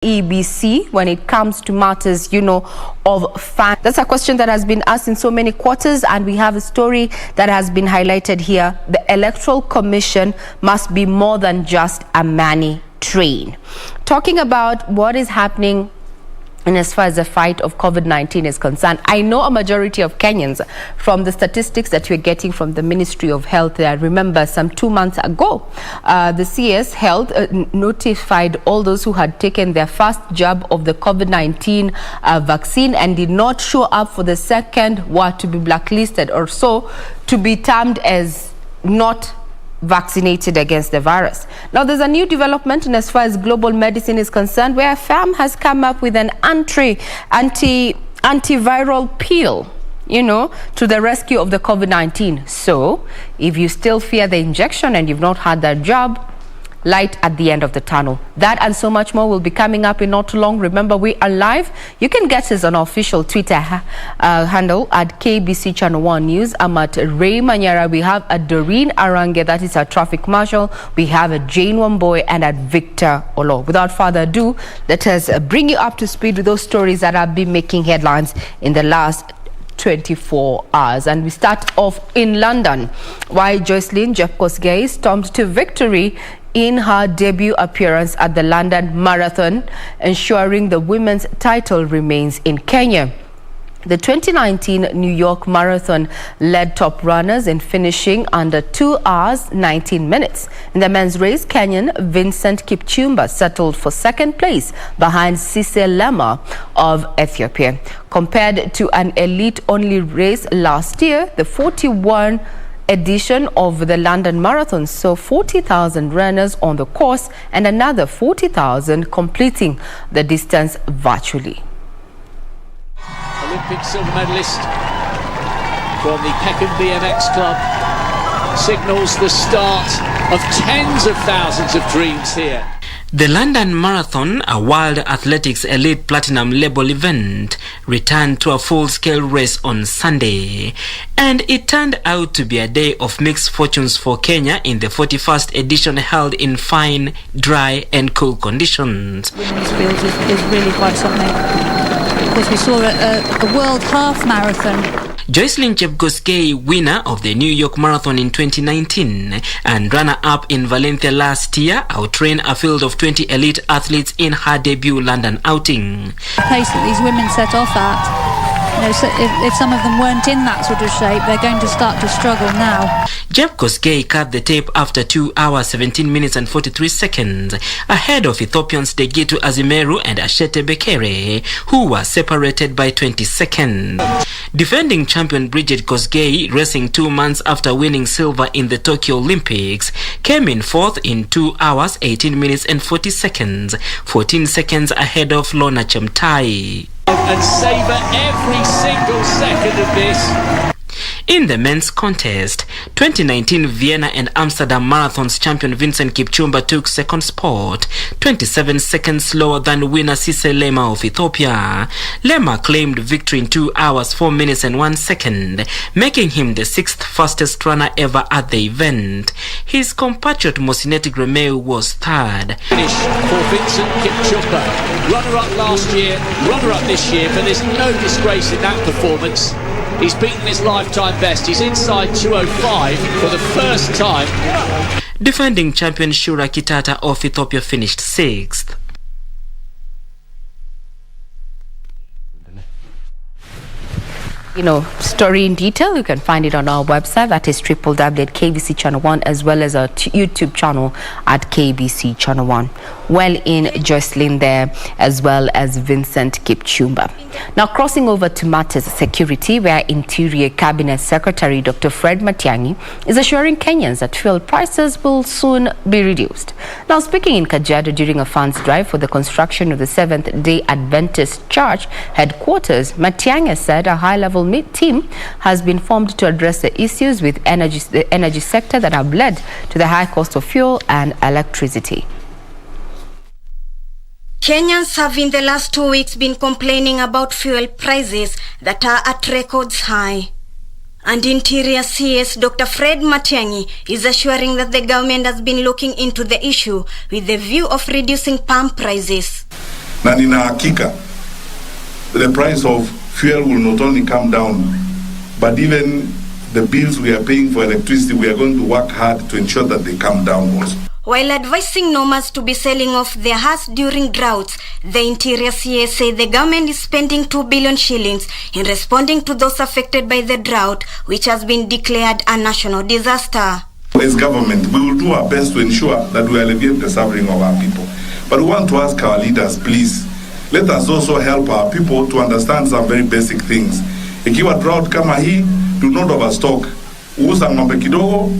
KBC when it comes to matters, of fan? That's a question that has been asked in so many quarters, and we have a story that has been highlighted here. The Electoral Commission must be more than just a money train. Talking about what is happening and as far as the fight of COVID-19 is concerned, I know a majority of Kenyans, from the statistics that we're getting from the Ministry of Health, I remember some 2 months ago, the CS Health notified all those who had taken their first jab of the COVID-19 vaccine and did not show up for the second were to be blacklisted, or so to be termed as not vaccinated against the virus. Now, there's a new development in as far as global medicine is concerned, where a firm has come up with an antiviral pill, to the rescue of the COVID-19. So, if you still fear the injection and you've not had that jab, light at the end of the tunnel. That and so much more will be coming up in not too long. Remember, we are live. You can get us on our official Twitter handle at KBC Channel 1 News. I'm at Ray Manyara. We have a Doreen Arange, that is our traffic marshal. We have a Jane Wamboy and at Victor Olo. Without further ado, let us bring you up to speed with those stories that have been making headlines in the last 24 hours. And we start off in London, while Jocelyn Jepkosgei stormed to victory in her debut appearance at the London Marathon, ensuring the women's title remains in Kenya. The 2019 New York Marathon led top runners in finishing under 2 hours 19 minutes. In the men's race, Kenyan Vincent Kipchumba settled for second place behind Sise Lema of Ethiopia. Compared to an elite-only race last year, the 41 edition of the London Marathon saw 40,000 runners on the course and another 40,000 completing the distance virtually. Olympic silver medalist from the Peckham BMX Club signals the start of tens of thousands of dreams here. The London Marathon, a World Athletics Elite Platinum Label event, returned to a full-scale race on Sunday, and it turned out to be a day of mixed fortunes for Kenya in the 41st edition, held in fine, dry and cool conditions. Women's field is really quite something. Of course, we saw a World Half Marathon. Jocelyn Jepkosgei, winner of the New York Marathon in 2019 and runner-up in Valencia last year, outran a field of 20 elite athletes in her debut London outing. The pace that these women set off at, so if some of them weren't in that sort of shape, they're going to start to struggle now. Jepkosgei cut the tape after 2 hours 17 minutes and 43 seconds, ahead of Ethiopians Degitu Azimeru and Ashete Bekere, who were separated by 20 seconds. Defending champion Bridget Kosgei, racing 2 months after winning silver in the Tokyo Olympics, came in fourth in 2 hours 18 minutes and 40 seconds, 14 seconds ahead of Lorna Chemtai. And savor every single second of this. In the men's contest, 2019 Vienna and Amsterdam Marathons champion Vincent Kipchumba took second spot, 27 seconds slower than winner Sise Lema of Ethiopia. Lema claimed victory in 2 hours 4 minutes and 1 second, making him the 6th fastest runner ever at the event. His compatriot Mosineti Gremeu was third. Finish for Vincent Kipchumba, runner-up last year, runner-up this year, but there's no disgrace in that performance. He's beaten his lifetime best. He's inside 205 for the first time. Defending champion Shura Kitata of Ethiopia finished 6th. Story in detail, you can find it on our website, that is www.KBC Channel 1, as well as our YouTube channel at KBC Channel 1. Well in Jocelyn there, as well as Vincent Kipchumba. Now, crossing over to matters of security, where Interior Cabinet Secretary Dr. Fred Matiang'i is assuring Kenyans that fuel prices will soon be reduced. Now, speaking in Kajiado during a funds drive for the construction of the Seventh-day Adventist Church headquarters, Matiang'i said a high-level team has been formed to address the issues with the energy sector that have led to the high cost of fuel and electricity. Kenyans have in the last 2 weeks been complaining about fuel prices that are at records high. And Interior CS Dr. Fred Matiang'i is assuring that the government has been looking into the issue with the view of reducing pump prices. Na nina hakika the price of fuel will not only come down, but even the bills we are paying for electricity, we are going to work hard to ensure that they come down also. While advising nomads to be selling off their huts during droughts, the Interior CS said the government is spending 2 billion shillings in responding to those affected by the drought, which has been declared a national disaster. As government, we will do our best to ensure that we alleviate the suffering of our people. But we want to ask our leaders, please, let us also help our people to understand some very basic things. Ikiwa drought kama hii, do not overstock. Uuza ng'ombe kidogo,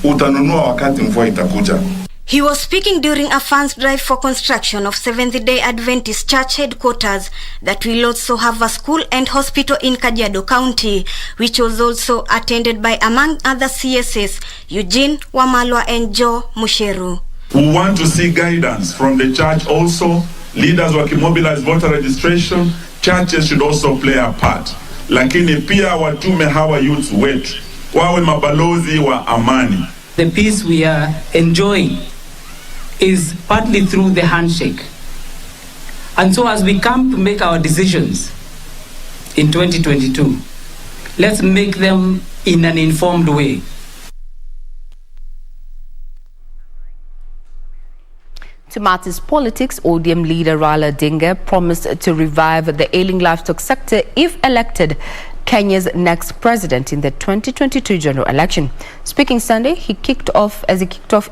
utanunua wakati mvua itakuja. He was speaking during a funds drive for construction of Seventh-day Adventist Church headquarters that will also have a school and hospital in Kajiado County, which was also attended by, among other CSS, Eugene Wamalwa and Joe Musheru. We want to see guidance from the church also. Leaders wakimobilize voter registration, churches should also play a part. Lakini pia watume hawa youths wetu wawe mabalozi wa amani. The peace we are enjoying is partly through the handshake. And so as we come to make our decisions in 2022, let's make them in an informed way. To matters politics, ODM leader Raila Odinga promised to revive the ailing livestock sector if elected Kenya's next president in the 2022 general election. Speaking Sunday, he kicked off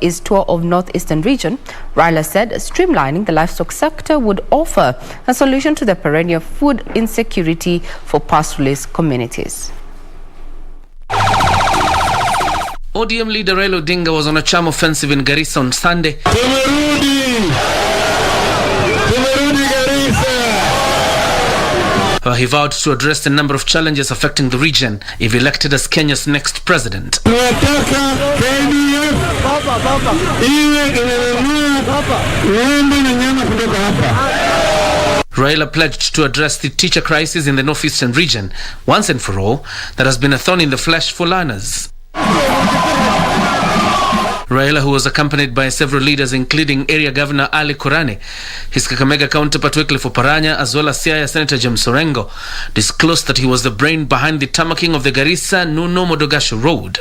his tour of northeastern region. Raila said streamlining the livestock sector would offer a solution to the perennial food insecurity for pastoralist communities. ODM leader Raila Odinga was on a charm offensive in Garissa on Sunday. He vowed to address the number of challenges affecting the region if elected as Kenya's next president. Raila pledged to address the teacher crisis in the northeastern region once and for all that has been a thorn in the flesh for learners. Raila, who was accompanied by several leaders including Area Governor Ali Kurani, his Kakamega counterpart Wycliffe Oparanya, as well as Siaya Senator James Orengo, disclosed that he was the brain behind the tamaking of the Garissa-Nuno Modogasho Road.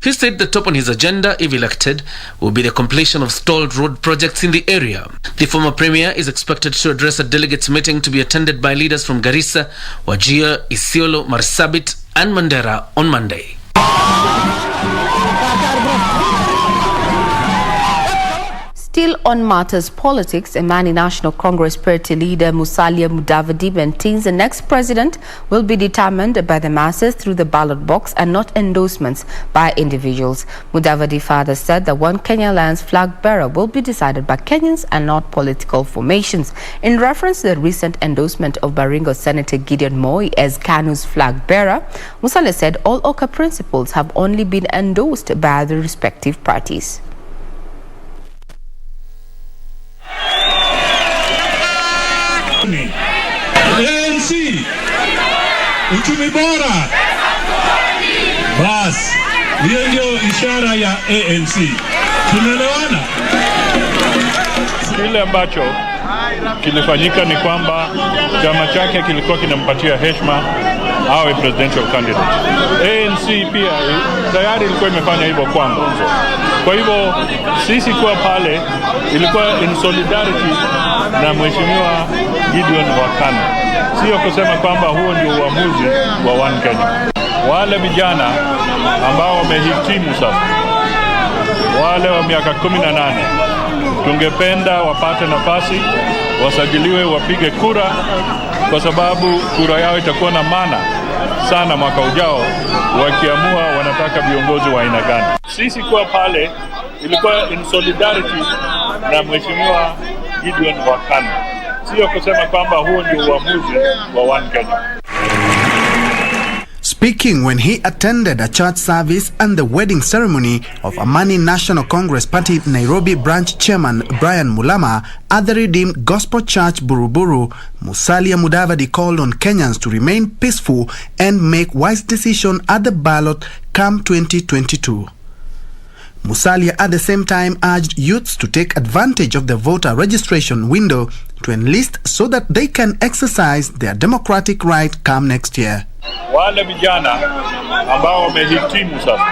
He said the top on his agenda, if elected, will be the completion of stalled road projects in the area. The former premier is expected to address a delegates meeting to be attended by leaders from Garissa, Wajir, Isiolo, Marsabit and Mandera on Monday. Still on matters politics, Amani National Congress Party leader Musalia Mudavadi maintains the next president will be determined by the masses through the ballot box and not endorsements by individuals. Mudavadi further said that One Kenya Alliance flag bearer will be decided by Kenyans and not political formations. In reference to the recent endorsement of Baringo Senator Gideon Moi as KANU's flag bearer, Musalia said all OCA principles have only been endorsed by the respective parties. ANC uchumi bora, basi hiyo ndio ishara ya ANC. Tunaelewana? Kile ambacho kilifanyika ni kwamba chama chake kilikuwa kinampatia heshima awe presidential candidate. ANC pia tayari ilikuwa imefanya hivyo kwanza. Kwa hivyo sisi kuwa pale ilikuwa in solidarity na mheshimiwa Gideon wa KANU. Sio kusema kwamba huo ndio uamuzi wa One Kenya. Wale vijana ambao wamehitimu sasa, wale wa miaka 18, tungependa wapate nafasi, wasajiliwe, wapige kura, kwa sababu kura yao itakuwa na maana sana mwaka ujao wakiamua wanataka viongozi wa aina gani. Sisi kuwa pale ilikuwa in solidarity na mheshimiwa Gideon wa KANU. Sio kusema kwamba huo ndio uamuzi wa One Kenya. Speaking when he attended a church service and the wedding ceremony of Amani National Congress Party Nairobi branch chairman Brian Mulama at the Redeemed Gospel Church Buruburu, Musalia Mudavadi called on Kenyans to remain peaceful and make wise decisions at the ballot come 2022. Musalia at the same time urged youths to take advantage of the voter registration window to enlist so that they can exercise their democratic right come next year. Wale vijana ambao wamehitimu sasa,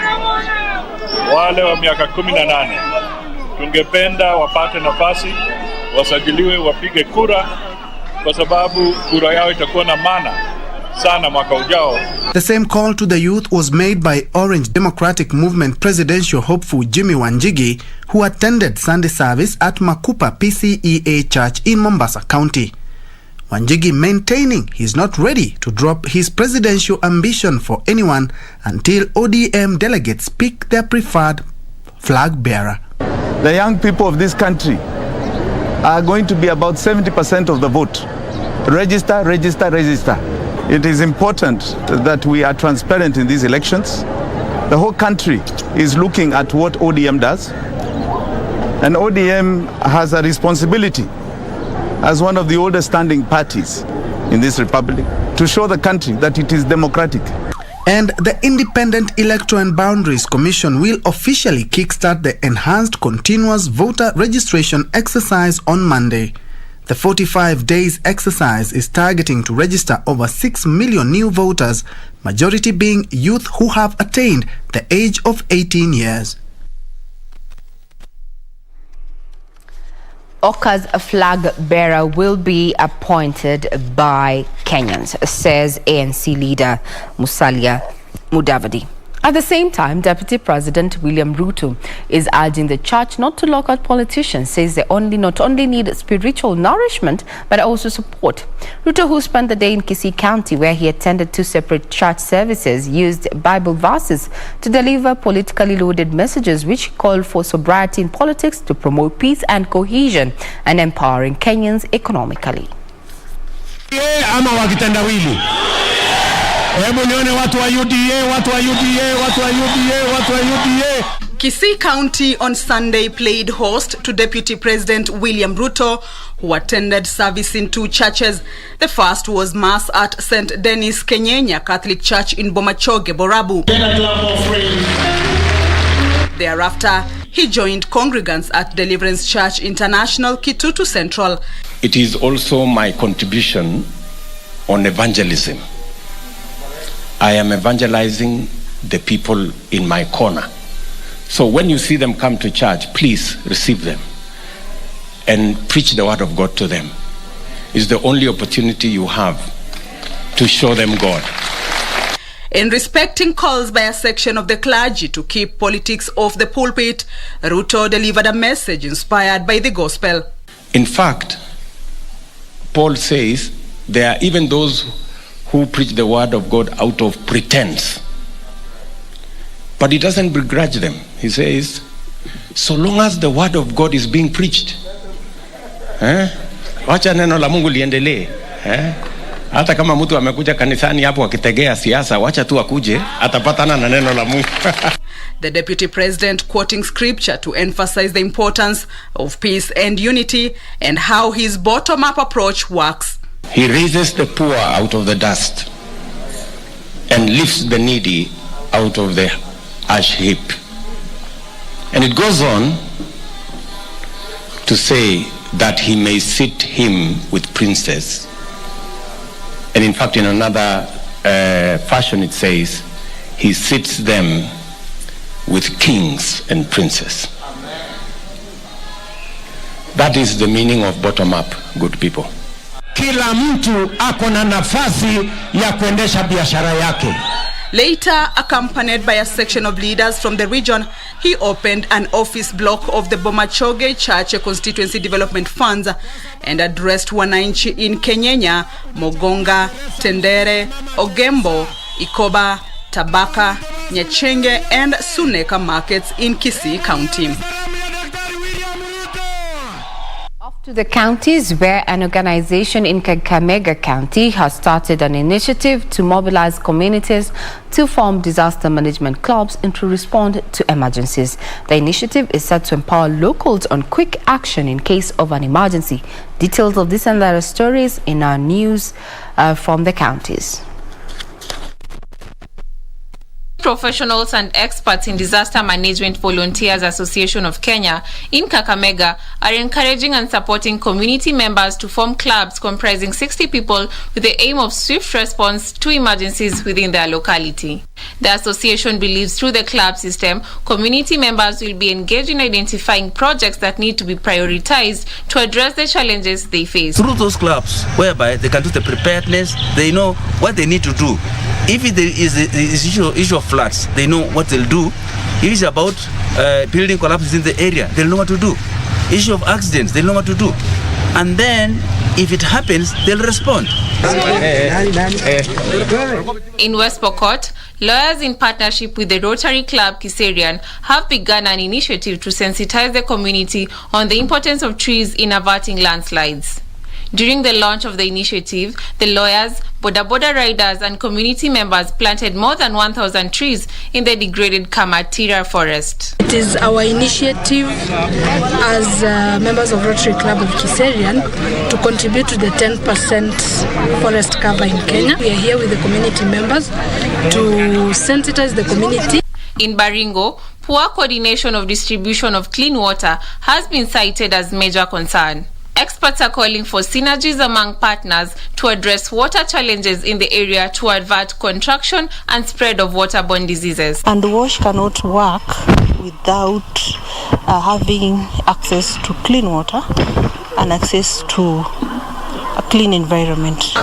wale wa miaka 18, tungependa wapate nafasi, wasajiliwe, wapige kura, kwa sababu kura yao itakuwa na maana sana mwaka ujao. The same call to the youth was made by Orange Democratic Movement presidential hopeful Jimmy Wanjigi, who attended Sunday service at Makupa PCEA Church in Mombasa County. Wanjigi maintaining he is not ready to drop his presidential ambition for anyone until ODM delegates pick their preferred flag bearer. The young people of this country are going to be about 70% of the vote. Register, register, register. It is important that we are transparent in these elections. The whole country is looking at what ODM does. And ODM has a responsibility as one of the oldest standing parties in this republic to show the country that it is democratic. And the Independent Electoral and Boundaries Commission will officially kickstart the enhanced continuous voter registration exercise on Monday. The 45 days exercise is targeting to register over 6 million new voters, majority being youth who have attained the age of 18 years. Oka's flag bearer will be appointed by Kenyans, says ANC leader Musalia Mudavadi. At the same time, Deputy President William Ruto is urging the church not to lock out politicians, says they not only need spiritual nourishment, but also support. Ruto, who spent the day in Kisii County, where he attended 2 separate church services, used Bible verses to deliver politically loaded messages which call for sobriety in politics to promote peace and cohesion and empowering Kenyans economically. Ama wakitendawili. Hebu nione watu wa UDA, watu wa UDA, watu wa UDA, watu wa UDA. Kisii County on Sunday played host to Deputy President William Ruto, who attended service in 2 churches. The first was Mass at St. Dennis Kenyenya Catholic Church in Bomachoge, Borabu. Thereafter, he joined congregants at Deliverance Church International, Kitutu Central. It is also my contribution on evangelism. I am evangelizing the people in my corner. So when you see them come to church, please receive them and preach the word of God to them. It's the only opportunity you have to show them God. In respecting calls by a section of the clergy to keep politics off the pulpit, Ruto delivered a message inspired by the gospel. In fact, Paul says there are even those who preach the word of God out of pretense. But he doesn't begrudge them. He says, so long as the word of God is being preached, wacha neno la Mungu liendelee. Hata kama mtu amekuja kanisani hapo akitegea siasa, wacha tu akuje, atapatana na neno la Mungu. The Deputy President quoting scripture to emphasize the importance of peace and unity and how his bottom-up approach works. He raises the poor out of the dust and lifts the needy out of the ash heap. And it goes on to say that he may sit him with princes. And in fact, in another fashion it says, he sits them with kings and princes. That is the meaning of bottom up, good people. Kila mtu ako na nafasi ya kuendesha biashara yake. Later, accompanied by a section of leaders from the region, he opened an office block of the Bomachoge Church Constituency Development Funds and addressed wananchi in Kenyenya, Mogonga, Tendere, Ogembo, Ikoba, Tabaka, Nyachenge and Suneka markets in Kisii County. To the counties, where an organization in Kakamega County has started an initiative to mobilize communities to form disaster management clubs and to respond to emergencies. The initiative is set to empower locals on quick action in case of an emergency. Details of this and other stories in our news from the counties. professionals and experts in disaster management Volunteers Association of Kenya in Kakamega are encouraging and supporting community members to form clubs comprising 60 people with the aim of swift response to emergencies within their locality. The association believes through the club system, community members will be engaged in identifying projects that need to be prioritized to address the challenges they face. Through those clubs, whereby they can do the preparedness, they know what they need to do. If there is an issue of floods, they know what they'll do. If it's about building collapses in the area, they'll know what to do. Issue of accidents, they'll know what to do. And then, if it happens, they'll respond. In West Pokot, lawyers in partnership with the Rotary Club Kiserian have begun an initiative to sensitize the community on the importance of trees in averting landslides. During the launch of the initiative, the lawyers, boda riders and community members planted more than 1,000 trees in the degraded Kamatira forest. It is our initiative as members of Rotary Club of Kiserian to contribute to the 10% forest cover in Kenya. We are here with the community members to sensitize the community. In Baringo, poor coordination of distribution of clean water has been cited as major concern. Experts are calling for synergies among partners to address water challenges in the area to avert contraction and spread of waterborne diseases. And WASH cannot work without having access to clean water and access to a clean environment.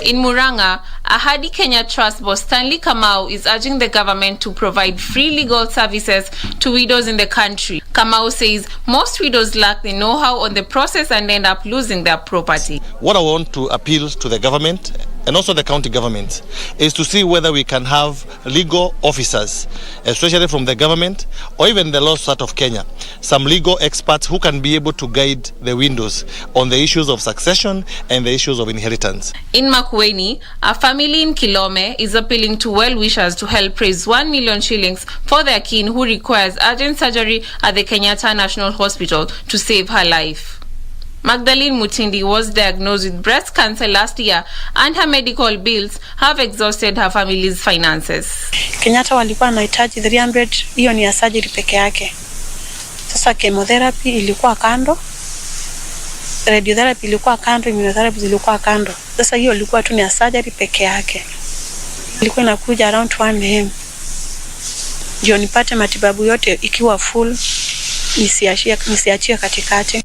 In Muranga, Ahadi Kenya Trust boss Stanley Kamau is urging the government to provide free legal services to widows in the country. Kamau says most widows lack the know-how on the process and end up losing their property. What I want to appeal to the government and also the county government is to see whether we can have legal officers, especially from the government or even the law side of Kenya, some legal experts who can be able to guide the widows on the issues of succession and the issues of inheritance. In Makueni, a family in Kilome is appealing to well-wishers to help raise 1 million shillings for their kin who requires urgent surgery at the Kenyatta National Hospital to save her life. Magdalene Mutindi was diagnosed with breast cancer last year and her medical bills have exhausted her family's finances. Kenyatta walikuwa wanahitaji 300, hiyo ni ya surgery peke yake. Sasa chemotherapy ilikuwa kando, radiotherapy ilikuwa kando, immunotherapy ilikuwa kando. Sasa hiyo ilikuwa tu ni ya surgery peke yake. Ilikuwa inakuja around 1 am. Ndio nipate matibabu yote ikiwa full, nisiachie katikati.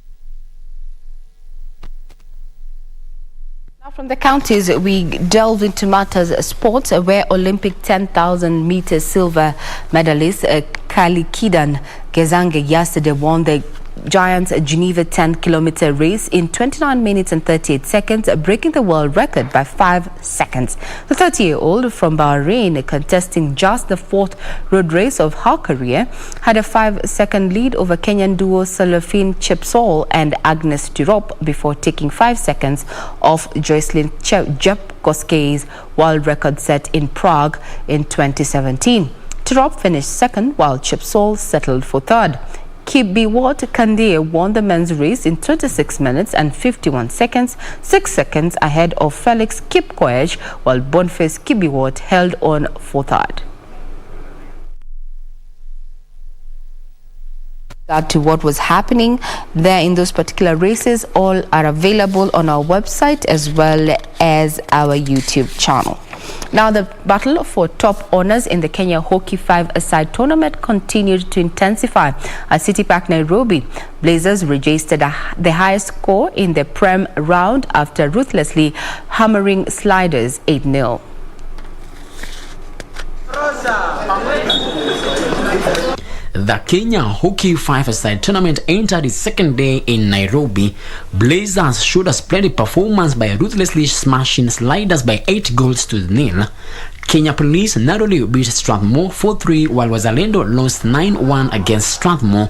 From the counties, we delve into matters sports, where Olympic 10,000 meter silver medalist Kali Kidan Gezange yesterday won the Giants Geneva 10-kilometer race in 29 minutes and 38 seconds, breaking the world record by 5 seconds. The 30-year-old from Bahrain, contesting just the 4th road race of her career, had a 5-second lead over Kenyan duo Salafin Chepsol and Agnes Tirop before taking 5 seconds off Joycelyn Jepkoski's world record set in Prague in 2017. Tirop finished second, while Chepsol settled for third. Kibiwot Kandie won the men's race in 26 minutes and 51 seconds, 6 seconds ahead of Felix Kipkoech, while Boniface Kibiwot held on for third. To what was happening there in those particular races, all are available on our website as well as our YouTube channel. Now, the battle for top honors in the Kenya Hockey 5-a-side tournament continued to intensify at City Park, Nairobi. Blazers registered the highest score in the Prem round after ruthlessly hammering Sliders 8-0. The Kenya Hockey 5-a-side tournament entered its second day in Nairobi. Blazers showed a splendid performance by ruthlessly smashing Sliders by 8 goals to 0. Kenya Police narrowly beat Strathmore 4-3, while Wazalendo lost 9-1 against Strathmore.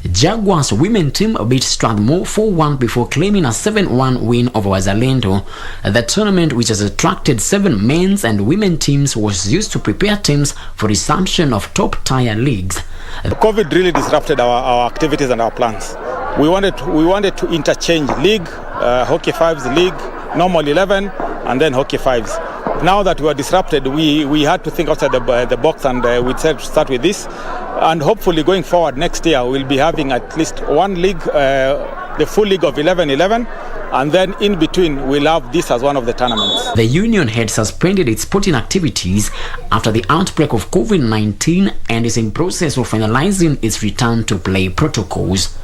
Jaguars women team beat Strathmore 4-1 before claiming a 7-1 win over Wazalendo. The tournament, which has attracted 7 men's and women teams, was used to prepare teams for resumption of top-tier leagues. COVID really disrupted our activities and our plans. We wanted to interchange league, Hockey 5's league, normal 11, and then Hockey 5's. now that we were disrupted, we had to think outside the box, and we said to start with this. And hopefully going forward next year, we'll be having at least one league, the full league of 11-11, and then in between we'll have this as one of the tournaments. The union had suspended its sporting activities after the outbreak of COVID-19 and is in process of finalizing its return to play protocols.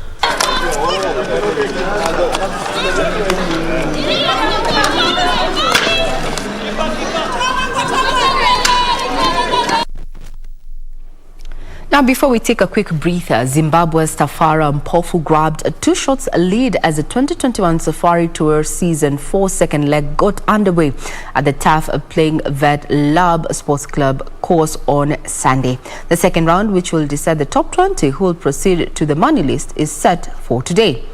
Now, before we take a quick breather, Zimbabwe's Tafara Mpofu grabbed a 2 shots lead as the 2021 Safari Tour Season 4 second leg got underway at the TAF Playing Vet Lab Sports Club course on Sunday. The second round, which will decide the top 20 who will proceed to the money list, is set for today.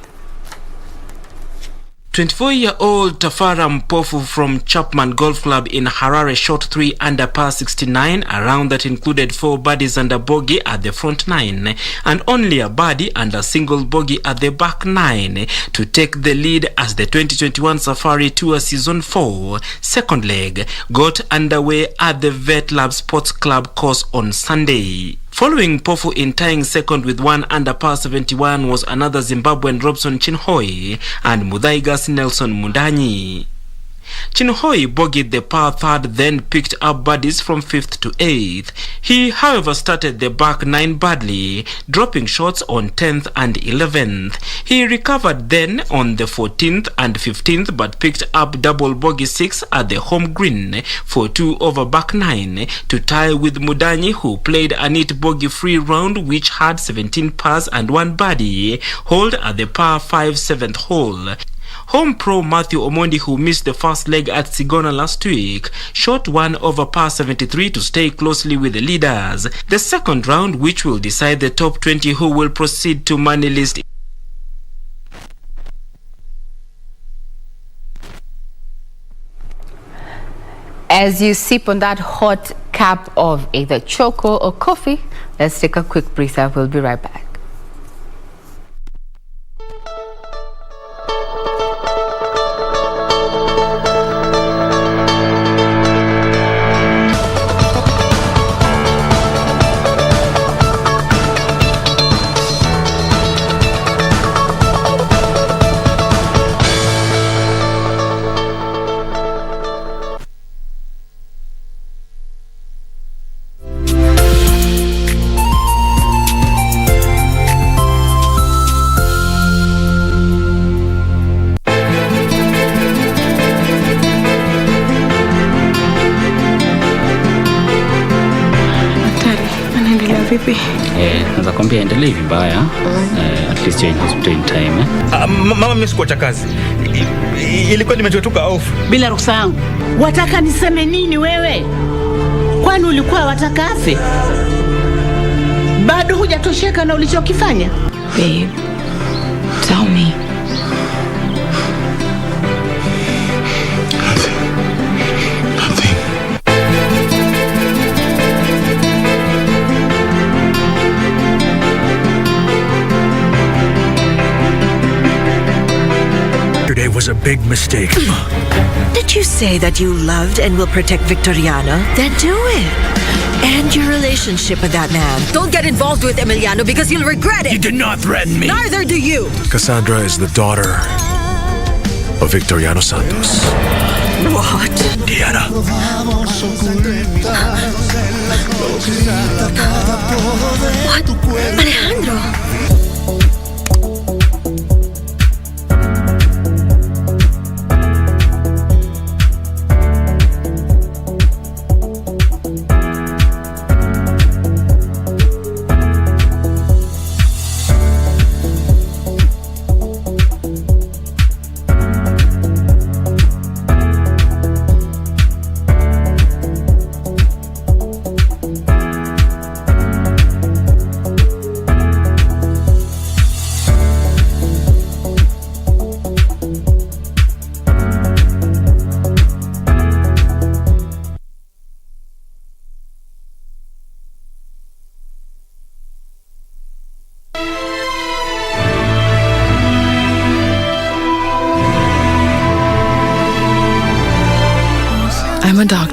24-year-old Tafara Mpofu from Chapman Golf Club in Harare shot 3 under par 69, a round that included 4 birdies and a bogey at the front 9 and only a birdie and a single bogey at the back 9 to take the lead as the 2021 Safari Tour Season 4 second leg got underway at the Vet Lab Sports Club course on Sunday. Following Mpofu in tying second with 1 under par 71 was another Zimbabwean Robson Chinhoi and Muthaigas Nelson Mundanyi. Chinhoi bogeyed the par 3rd, then picked up birdies from 5th to 8th. He, however, started the back 9 badly, dropping shots on 10th and 11th. He recovered then on the 14th and 15th, but picked up double bogey 6 at the home green for 2 over back 9 to tie with Mundanyi, who played a neat bogey-free round which had 17 pars and 1 birdie, holed at the par 5 7th hole. Home pro Matthew Omondi, who missed the first leg at Sigona last week, shot 1 over par 73 to stay closely with the leaders. The second round, which will decide the top 20 who will proceed to money list. As you sip on that hot cup of either choco or coffee, let's take a quick breather. We'll be right back. Vipi? Naanza kwambia endelee vibaya. At least you're in hospital in time. Mama mimi sikuacha kazi. Ilikuwa nimechotoka off. Bila ruhusa yangu. Wataka niseme nini wewe? Kwani ulikuwa wataka afe? Bado hujatosheka na ulichokifanya? Babe, tell me. Was a big mistake. Did you say that you loved and will protect Victoriano? Then do it. End your relationship with that man. Don't get involved with Emiliano because you'll regret it. You did not threaten me. Neither do you. Cassandra is the daughter of Victoriano Santos. What? Diana. What? Alejandro.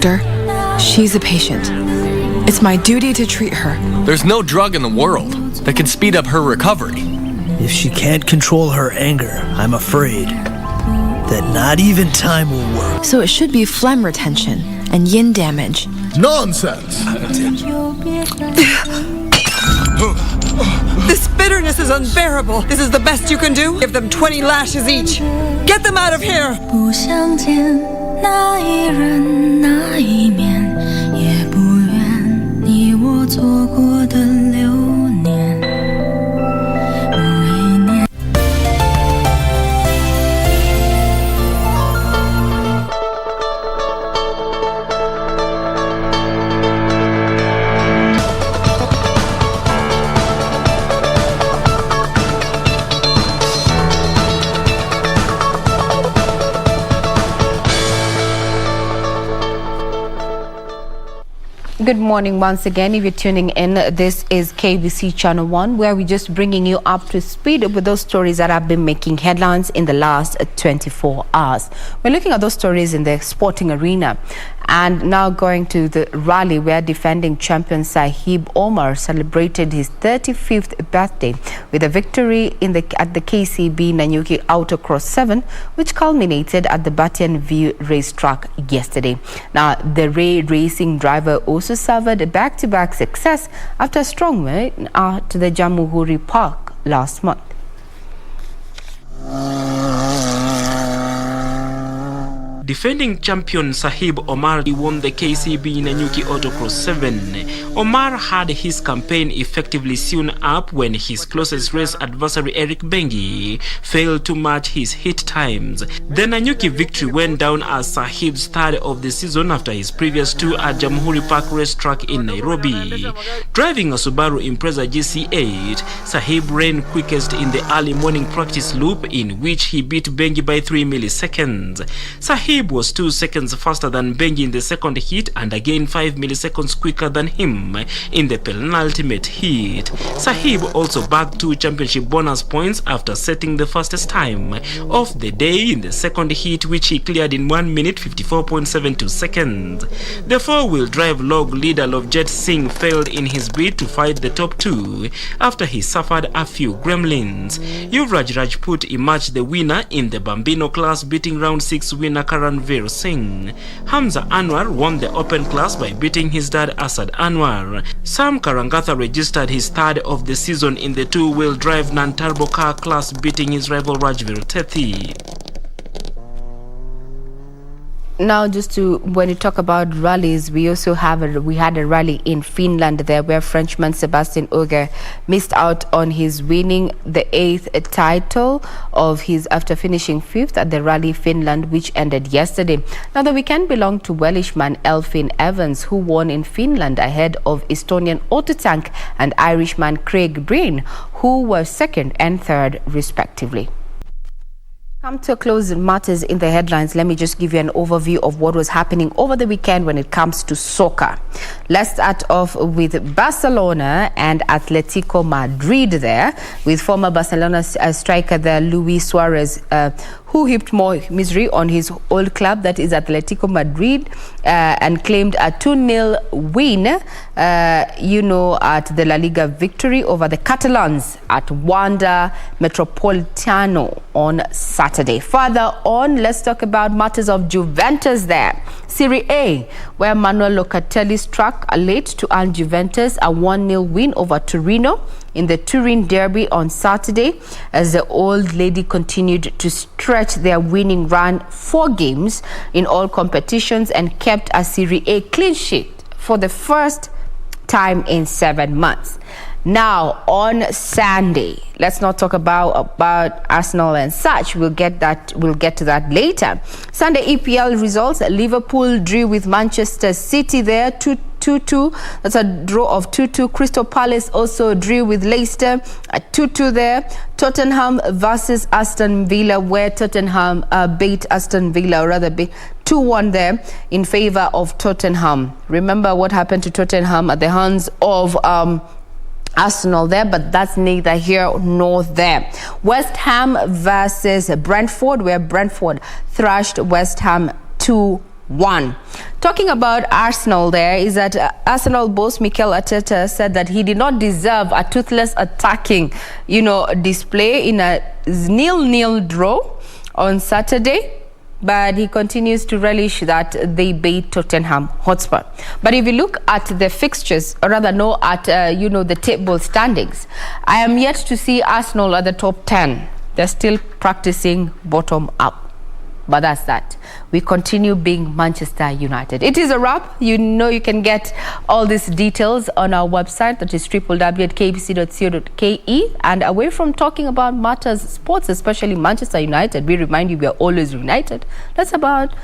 doctor. She's a patient. It's my duty to treat her. There's no drug in the world that can speed up her recovery. If she can't control her anger, I'm afraid that not even time will work. So it should be phlegm retention and yin damage. Nonsense! This bitterness is unbearable. This is the best you can do? Give them 20 lashes each. Get them out of here! 不相见那一人那一面，也不愿你我错过的流年。Good morning once again. If you're tuning in, this is KBC Channel 1, where we're just bringing you up to speed with those stories that have been making headlines in the last 24 hours. We're looking at those stories in the sporting arena. And now going to the rally where defending champion Sahib Omar celebrated his 35th birthday with a victory at the KCB Nanyuki Autocross 7, which culminated at the Batian View racetrack yesterday. Now, the racing driver also suffered a back-to-back success after a strong win at the Jamhuri Park last month. Defending champion Sahib Omar won the KCB Nanyuki Autocross 7. Omar had his campaign effectively sewn up when his closest race adversary Eric Bengi failed to match his hit times. The Nanyuki victory went down as Sahib's third of the season after his previous two at Jamhuri Park racetrack in Nairobi. Driving a Subaru Impreza GC8, Sahib ran quickest in the early morning practice loop, in which he beat Bengi by 3 milliseconds. Sahib was 2 seconds faster than Bengi in the second heat and again 5 milliseconds quicker than him in the penultimate heat. Sahib also bagged 2 championship bonus points after setting the fastest time of the day in the second heat, which he cleared in 1 minute 54.72 seconds. The four-wheel drive log leader Lovjet Singh failed in his bid to fight the top 2 after he suffered a few gremlins. Yuvraj Rajput emerged the winner in the Bambino class, beating round 6 winner Karanveer Singh. Hamza Anwar won the open class by beating his dad Asad Anwar. Sam Karangatha registered his third of the season in the two-wheel drive non-turbo car class, beating his rival Rajveer Tethi. Now, when you talk about rallies, we also had a rally in Finland there, where Frenchman Sebastian Ogier missed out on his winning the 8th title of his after finishing 5th at the Rally Finland, which ended yesterday. Now, the weekend belonged to Welshman Elfyn Evans, who won in Finland ahead of Estonian Autotank and Irishman Craig Breen, who were 2nd and 3rd respectively. Come to a close matters in the headlines. Let me just give you an overview of what was happening over the weekend when it comes to soccer. Let's start off with Barcelona and Atletico Madrid there, with former Barcelona striker there, Luis Suarez, who heaped more misery on his old club, that is Atletico Madrid, and claimed a 2-0 win, at the La Liga victory over the Catalans at Wanda Metropolitano on Saturday. Further on, let's talk about matters of Juventus there. Serie A, where Manuel Locatelli struck late to earn Juventus a 1-0 win over Torino in the Turin derby on Saturday, as the old lady continued to stretch their winning run 4 games in all competitions and kept a Serie A clean sheet for the first time in 7 months. Now, on Sunday, let's not talk about Arsenal and such. We'll get to that later. Sunday EPL results: Liverpool drew with Manchester City there 2-2. That's a draw of 2-2. Crystal Palace also drew with Leicester at 2-2 there. Tottenham versus Aston Villa, where Tottenham beat Aston Villa, or rather 2-1 there in favor of Tottenham. Remember what happened to Tottenham at the hands of Arsenal there, but that's neither here nor there. West Ham versus Brentford, where Brentford thrashed West Ham 2-1. 1. Talking about Arsenal, there is that Arsenal boss Mikel Arteta said that he did not deserve a toothless attacking, display in a 0-0 draw on Saturday. But he continues to relish that they beat Tottenham Hotspur. But if you look at the fixtures, or rather at the table standings, I am yet to see Arsenal at the top 10. They're still practicing bottom up. But that's that. We continue being Manchester United. It is a wrap. You can get all these details on our website, that is www.kbc.co.ke. And away from talking about matters sports, especially Manchester United, we remind you we are always united. That's about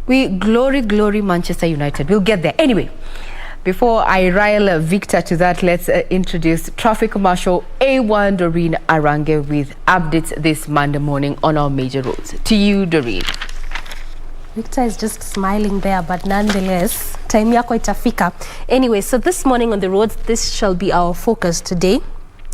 glory Manchester United. We'll get there. Anyway, before I rile Victor to that, let's introduce Traffic Marshal A1 Doreen Arange with updates this Monday morning on our major roads. To you, Doreen. Victor is just smiling there, but nonetheless, time yako itafika. Anyway, so this morning on the roads, this shall be our focus today.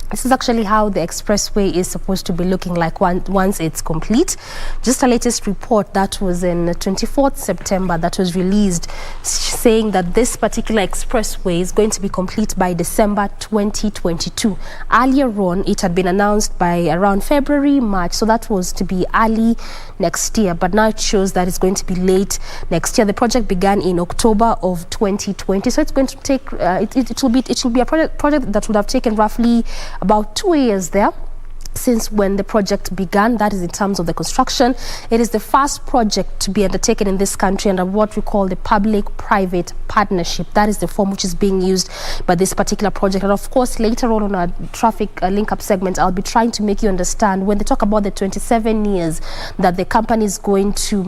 This is actually how the expressway is supposed to be looking like once it's complete. Just a latest report that was in 24th September that was released saying that this particular expressway is going to be complete by December 2022. Earlier on, it had been announced by around February, March, so that was to be early next year, but now it shows that it's going to be late next year. The project began in October of 2020, so it's going to take, it will be a project that would have taken roughly about 2 years there since when the project began. That is in terms of the construction. It is the first project to be undertaken in this country under what we call the public-private partnership. That is the form which is being used by this particular project. And of course, later on our traffic link-up segment, I'll be trying to make you understand when they talk about the 27 years that the company is going to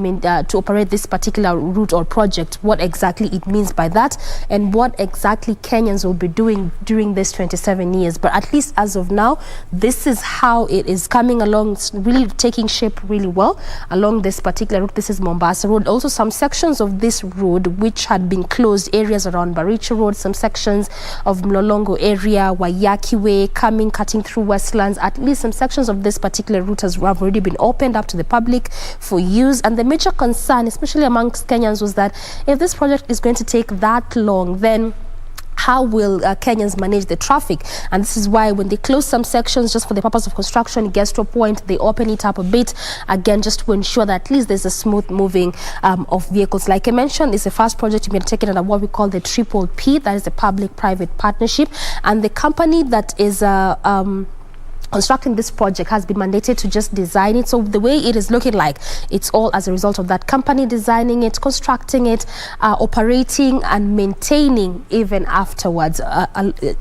operate this particular route or project, what exactly it means by that, and what exactly Kenyans will be doing during this 27 years. But at least as of now, this is how it is coming along, really taking shape really well along this particular route. This is Mombasa Road. Also some sections of this road which had been closed, areas around Baricho Road, some sections of Mlolongo area, Wayaki Way, cutting through Westlands. At least some sections of this particular route have already been opened up to the public for use. And the major concern, especially amongst Kenyans, was that if this project is going to take that long, then how will Kenyans manage the traffic? And this is why when they close some sections just for the purpose of construction, it gets to a point, they open it up a bit, again, just to ensure that at least there's a smooth moving of vehicles. Like I mentioned, it's the first project to be taken under what we call the PPP, that is the public-private partnership. And the company that is constructing this project has been mandated to just design it. So the way it is looking like, it's all as a result of that company designing it, constructing it, operating and maintaining even afterwards.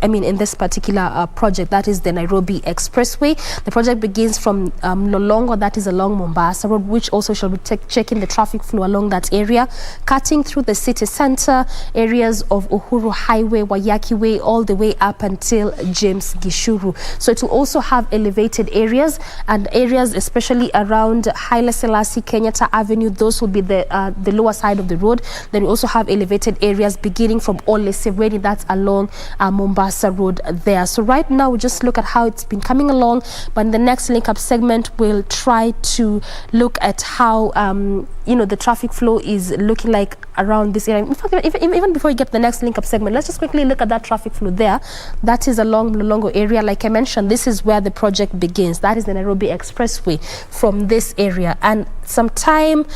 In this particular project, that is the Nairobi Expressway. The project begins from Lolongo, that is along Mombasa Road, which also shall be checking the traffic flow along that area, cutting through the city center, areas of Uhuru Highway, Wayaki Way, all the way up until James Gishuru. So it will also have elevated areas, and areas especially around Haile Selassie Kenyatta Avenue, those will be the lower side of the road. Then we also have elevated areas beginning from Ole Sereni, that's along Mombasa Road there. So right now we just look at how it's been coming along, but in the next link up segment we'll try to look at how the traffic flow is looking like around this area. In fact, even before we get to the next link up segment, let's just quickly look at that traffic flow there. That is along Mlolongo area. Like I mentioned, this is where the project begins. That is the Nairobi Expressway from this area. And sometime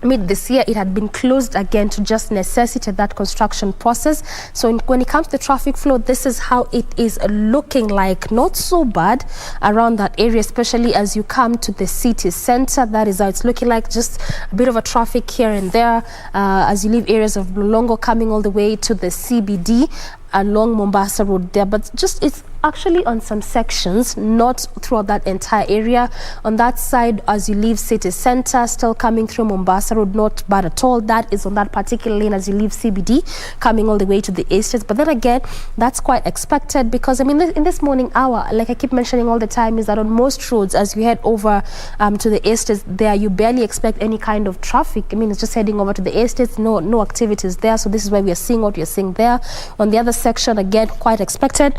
mid this year, it had been closed again to just necessitate that construction process. So when it comes to traffic flow, this is how it is looking like. Not so bad around that area, especially as you come to the city center. That is how it's looking like. Just a bit of a traffic here and there as you leave areas of Mlolongo coming all the way to the CBD along Mombasa Road there. But just it's actually on some sections, not throughout that entire area. On that side, as you leave city center, still coming through Mombasa Road, not bad at all. That is on that particular lane as you leave CBD, coming all the way to the estates. But then again, that's quite expected because, in this morning hour, like I keep mentioning all the time, is that on most roads, as you head over to the estates there, you barely expect any kind of traffic. It's just heading over to the estates, no activities there. So this is why we are seeing what you're seeing there. On the other section, again, quite expected.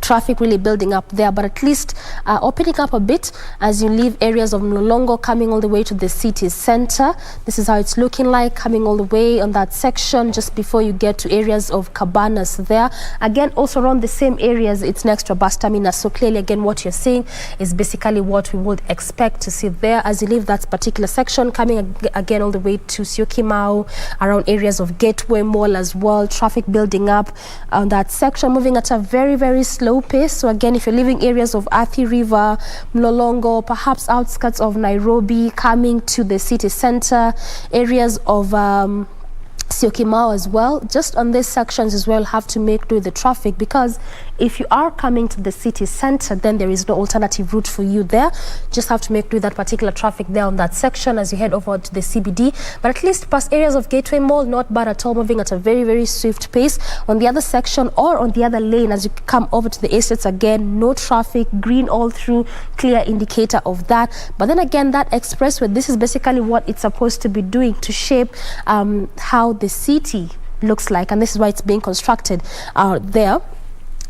traffic really building up there, but at least opening up a bit as you leave areas of Mlolongo coming all the way to the city center. This is how it's looking like, coming all the way on that section just before you get to areas of Cabanas there. Again, also around the same areas, it's next to a bus terminus. So clearly, again, what you're seeing is basically what we would expect to see there as you leave that particular section, coming again all the way to Syokimau, around areas of Gateway Mall as well. Traffic building up on that section, moving at a very, very slow pace. So again, if you're leaving areas of Athi River, Mlolongo, perhaps outskirts of Nairobi, coming to the city center, areas of Syokimau as well, just on these sections as well, have to make do with the traffic, because if you are coming to the city center, then there is no alternative route for you there. Just have to make do with that particular traffic there on that section as you head over to the CBD. But at least past areas of Gateway Mall, not bad at all, moving at a very, very swift pace. On the other section or on the other lane as you come over to the estates, again, no traffic, green all through, clear indicator of that. But then again, that expressway, this is basically what it's supposed to be doing to shape how the city looks like, and this is why it's being constructed there.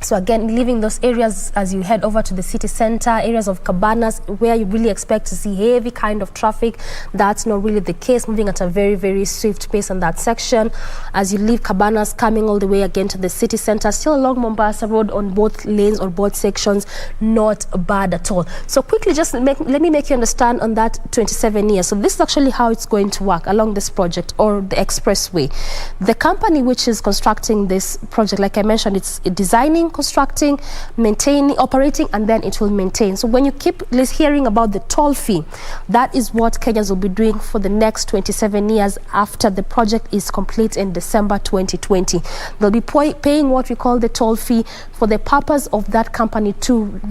So again, leaving those areas as you head over to the city center, areas of Cabanas, where you really expect to see heavy kind of traffic. That's not really the case, moving at a very, very swift pace on that section. As you leave Cabanas, coming all the way again to the city center, still along Mombasa Road on both lanes or both sections, not bad at all. So quickly, just let me make you understand on that 27 years. So this is actually how it's going to work along this project or the expressway. The company which is constructing this project, like I mentioned, it's designing, constructing, maintaining, operating, and then it will maintain. So when you keep hearing about the toll fee, that is what Kenyans will be doing for the next 27 years after the project is complete in December 2020. They'll be paying what we call the toll fee for the purpose of that company to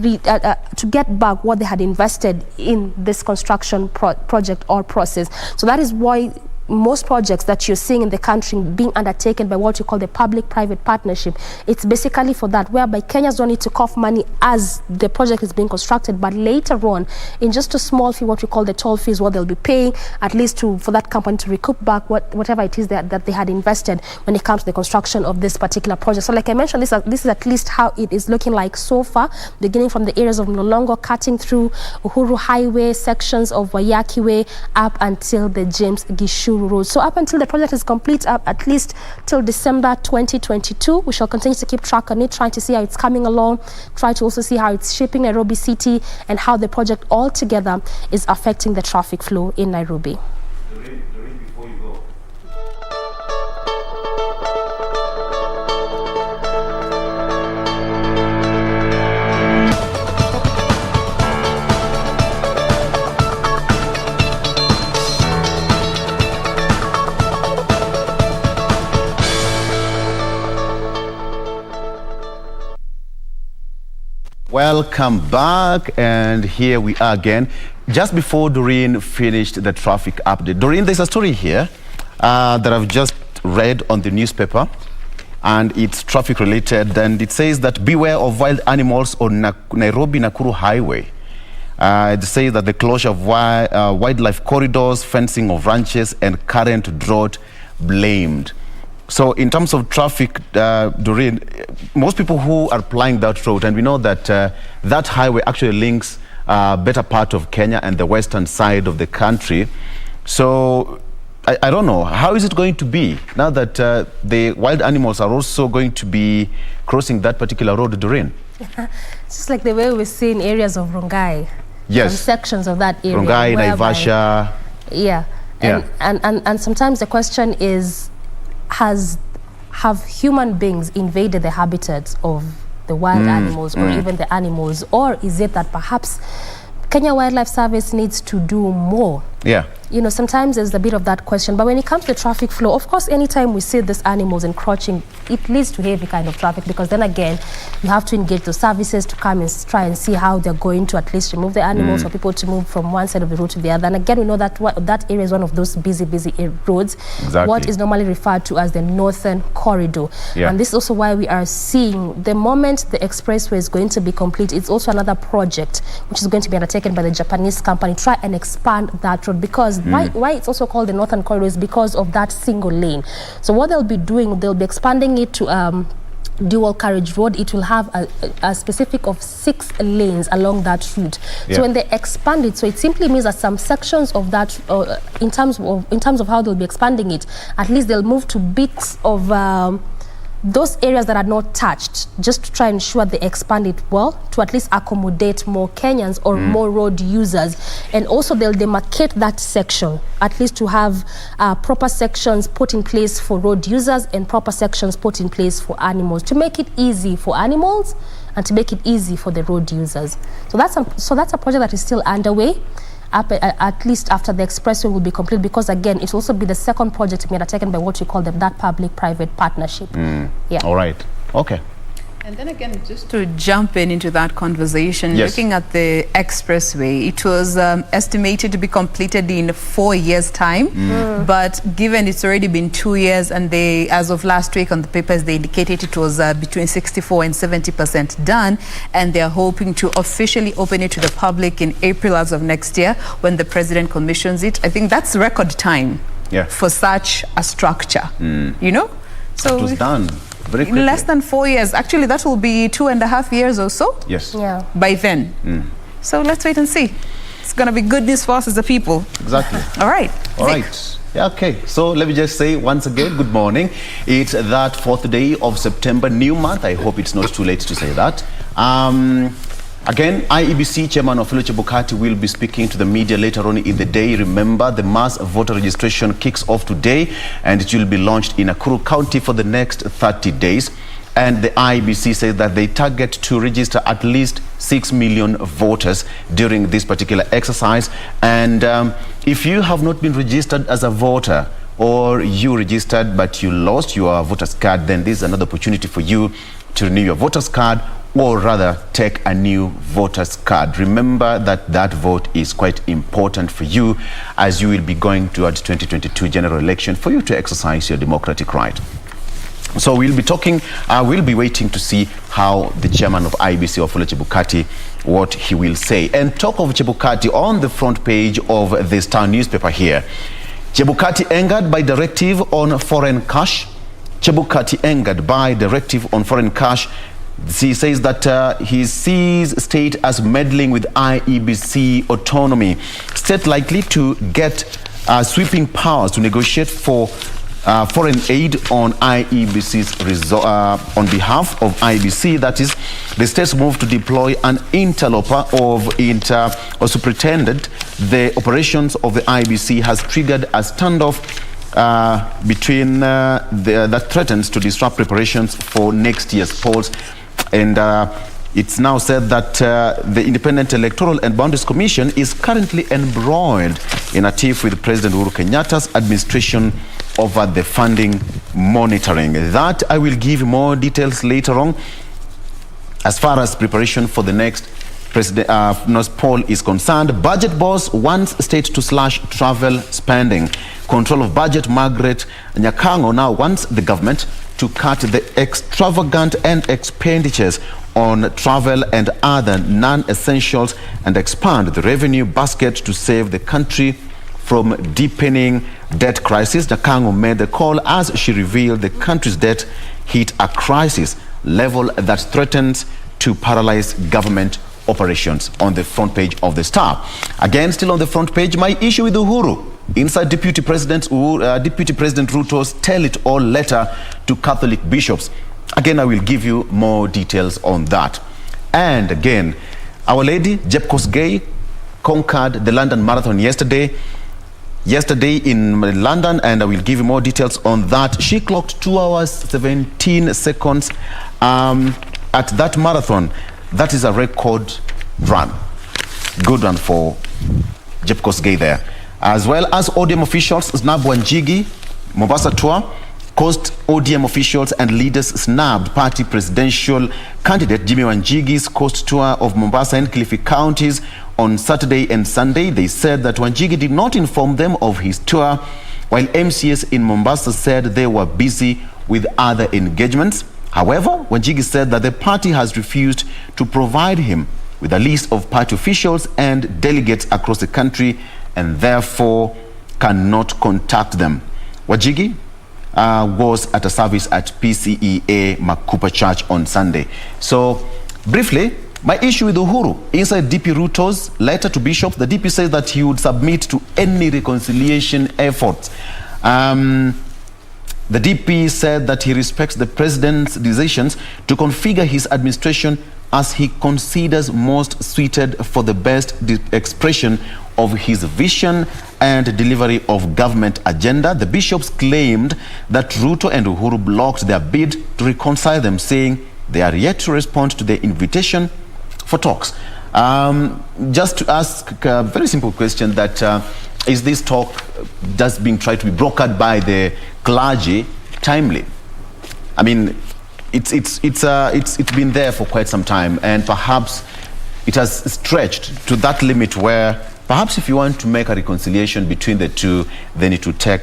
get back what they had invested in this construction project or process. So that is why most projects that you're seeing in the country being undertaken by what you call the public-private partnership, it's basically for that, whereby Kenyans don't need to cough money as the project is being constructed, but later on, in just a small fee, what we call the toll fee, is what they'll be paying, at least for that company to recoup back whatever it is that they had invested when it comes to the construction of this particular project. So like I mentioned, this is at least how it is looking like so far, beginning from the areas of Mlolongo, cutting through Uhuru Highway, sections of Wayaki Way, up until the James Gishuru Road. So up until the project is complete, up at least till December 2022, we shall continue to keep track on it, trying to see how it's coming along, try to also see how it's shaping Nairobi City and how the project altogether is affecting the traffic flow in Nairobi. Welcome back, and here we are again. Just before Doreen finished the traffic update, Doreen, there's a story here that I've just read on the newspaper, and it's traffic related, and it says that beware of wild animals on Nairobi-Nakuru Highway. It says that the closure of wildlife corridors, fencing of ranches, and current drought blamed. So in terms of traffic, Doreen, most people who are applying that route, and we know that that highway actually links better part of Kenya and the western side of the country. So I don't know, how is it going to be now that the wild animals are also going to be crossing that particular road, Doreen? It's just like the way we see in areas of Rongai. Yes. Some sections of that area. Rongai, Naivasha. Yeah. And sometimes the question is, have human beings invaded the habitats of the wild animals or even the animals, or is it that perhaps Kenya Wildlife Service needs to do more? Yeah. You know, sometimes there's a bit of that question, but when it comes to traffic flow, of course, anytime we see these animals encroaching, it leads to heavy kind of traffic, because then again, you have to engage the services to come and try and see how they're going to at least remove the animals for people to move from one side of the road to the other. And again, we know that that area is one of those busy roads, what is normally referred to as the Northern Corridor. Yeah. And this is also why we are seeing, the moment the expressway is going to be complete, it's also another project which is going to be undertaken by the Japanese company, try and expand that road, because why it's also called the Northern Corridor is because of that single lane. So what they'll be doing, they'll be expanding it to dual carriage road, it will have a specific of 6 lanes along that route. Yeah. So when they expand it, so it simply means that some sections of that, in terms of how they'll be expanding it, at least they'll move to bits of those areas that are not touched, just to try and ensure they expand it well, to at least accommodate more Kenyans or more road users. And also they'll demarcate that section, at least to have proper sections put in place for road users and proper sections put in place for animals, to make it easy for animals and to make it easy for the road users. So that's a project that is still underway. At least after the expressway will be complete, because again, it will also be the second project to be undertaken by what we call that public-private partnership. Yeah. All right. Okay. And then again, just to jump into that conversation, yes. Looking at the expressway, it was estimated to be completed in 4 years' time. But given it's already been 2 years, and they, as of last week on the papers, they indicated it was between 64 and 70% done, and they're hoping to officially open it to the public in April as of next year, when the president commissions it. I think that's record time for such a structure, you know? So it was done. In less than 4 years. Actually, that will be 2.5 years or so. Yes. Yeah. By then. So let's wait and see. It's going to be good news for us as a people. Exactly. All right. All right. Yeah, okay. So let me just say once again, good morning. It's that 4th day of September, new month. I hope it's not too late to say that. Again, IEBC Chairman Ofello Chebukati will be speaking to the media later on in the day. Remember, the mass voter registration kicks off today, and it will be launched in Nakuru County for the next 30 days. And the IEBC says that they target to register at least 6 million voters during this particular exercise. And if you have not been registered as a voter, or you registered but you lost your voter's card, then this is another opportunity for you to renew your voter's card, or rather take a new voter's card. Remember that that vote is quite important for you, as you will be going towards 2022 general election, for you to exercise your democratic right. So we'll be talking, we'll be waiting to see how the chairman of IEBC, Ofello Chebukati, what he will say. And talk of Chebukati, on the front page of the Star newspaper here, Chebukati angered by directive on foreign cash. Chebukati angered by directive on foreign cash. He says that he sees state as meddling with IEBC autonomy. State likely to get sweeping powers to negotiate for foreign aid on IEBC's on behalf of IEBC. That is, the state's move to deploy an interloper or superintendent the operations of the IEBC has triggered a standoff between that threatens to disrupt preparations for next year's polls. And it's now said that the Independent Electoral and Boundaries Commission is currently embroiled in a tiff with President Uhuru Kenyatta's administration over the funding monitoring. That I will give more details later on. As far as preparation for the next poll is concerned, budget boss wants state to slash travel spending. Control of budget, Margaret Nyakango now wants the government to cut the extravagant and expenditures on travel and other non-essentials and expand the revenue basket to save the country from deepening debt crisis. Nyakango made the call as she revealed the country's debt hit a crisis level that threatens to paralyze government operations. On the front page of the Star. Again, still on the front page, my issue with Uhuru. Inside Deputy President Ruto's tell-it-all letter to Catholic bishops. Again, I will give you more details on that. And again, Our Lady, Jeb Kosgei, conquered the London Marathon yesterday in London, and I will give you more details on that. She clocked 2 hours 17 seconds at that marathon. That is a record run. Good run for Jeb Kosgei there. As well as ODM officials, snabbed Wanjigi, Mombasa tour. Coast ODM officials and leaders snabbed party presidential candidate Jimmy Wanjigi's coast tour of Mombasa and Kilifi counties on Saturday and Sunday. They said that Wanjigi did not inform them of his tour, while MCS in Mombasa said they were busy with other engagements. However, Wanjigi said that the party has refused to provide him with a list of party officials and delegates across the country and therefore cannot contact them. Wanjigi was at a service at PCEA Makupa Church on Sunday. So, briefly, my issue with Uhuru, inside DP Ruto's letter to bishops, the DP says that he would submit to any reconciliation efforts. The DP said that he respects the president's decisions to configure his administration as he considers most suited for the best expression of his vision and delivery of government agenda. The bishops claimed that Ruto and Uhuru blocked their bid to reconcile them, saying they are yet to respond to the invitation for talks. Just to ask a very simple question, that is this talk just being tried to be brokered by the clergy timely? I mean, it's been there for quite some time, and perhaps it has stretched to that limit where perhaps if you want to make a reconciliation between the two, then it will take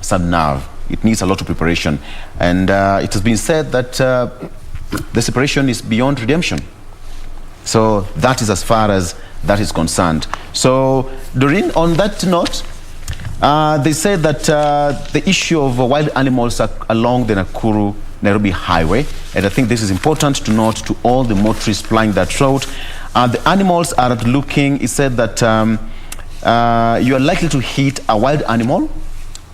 some nerve. It needs a lot of preparation, and it has been said that the separation is beyond redemption. So that is as far as that is concerned. So Doreen, on that note, they said that the issue of wild animals along the Nakuru-Nairobi highway, and I think this is important to note to all the motorists flying that road. The animals are looking, it said that you are likely to hit a wild animal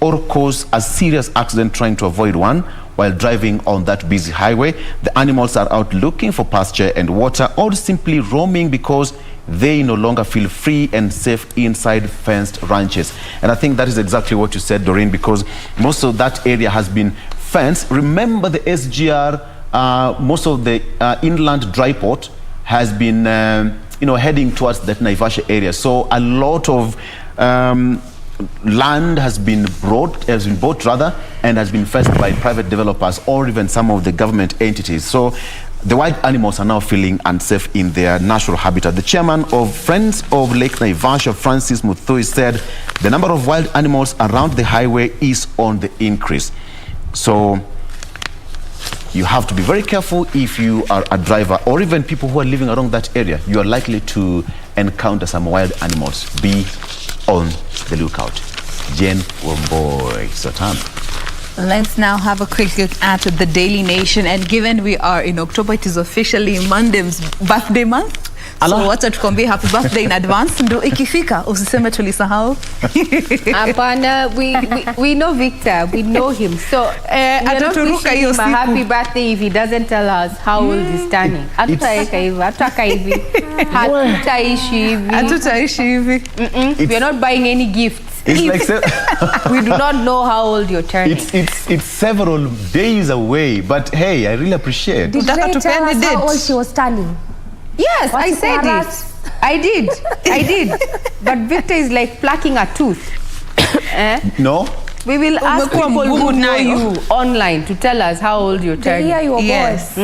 or cause a serious accident trying to avoid one while driving on that busy highway. The animals are out looking for pasture and water, or simply roaming because they no longer feel free and safe inside fenced ranches. And I think that is exactly what you said, Doreen, because most of that area has been fenced. Remember the SGR, most of the inland dry port has been heading towards that Naivasha area. So a lot of land has been bought and has been fenced by private developers or even some of the government entities. So the wild animals are now feeling unsafe in their natural habitat. The chairman of Friends of Lake Naivasha, Francis Muthui, said the number of wild animals around the highway is on the increase. So you have to be very careful if you are a driver or even people who are living around that area. You are likely to encounter some wild animals. Be on the lookout. Jen Womboy Satan. Let's now have a quick look at the Daily Nation. And given we are in October, it is officially Mandem's birthday month. So wacha tukwambie happy birthday in advance. Ndo ikifika usiseme tulisahau. Hapana, we know Victor, we know him. So ataturuka hiyo siku. Happy birthday if he doesn't tell us how old he's turning. Hatutaweka hivyo, hatutaka hivi. Hatutaishi hivi. We are not buying any gifts. It's like we do not know how old you're turning. It's several days away, but hey, I really appreciate. Did they tell us how old she was turning? Yes, I said it. I did. But Victor is like plucking a tooth. No. We will ask people who know you online to tell us how old you're turning. They hear your voice.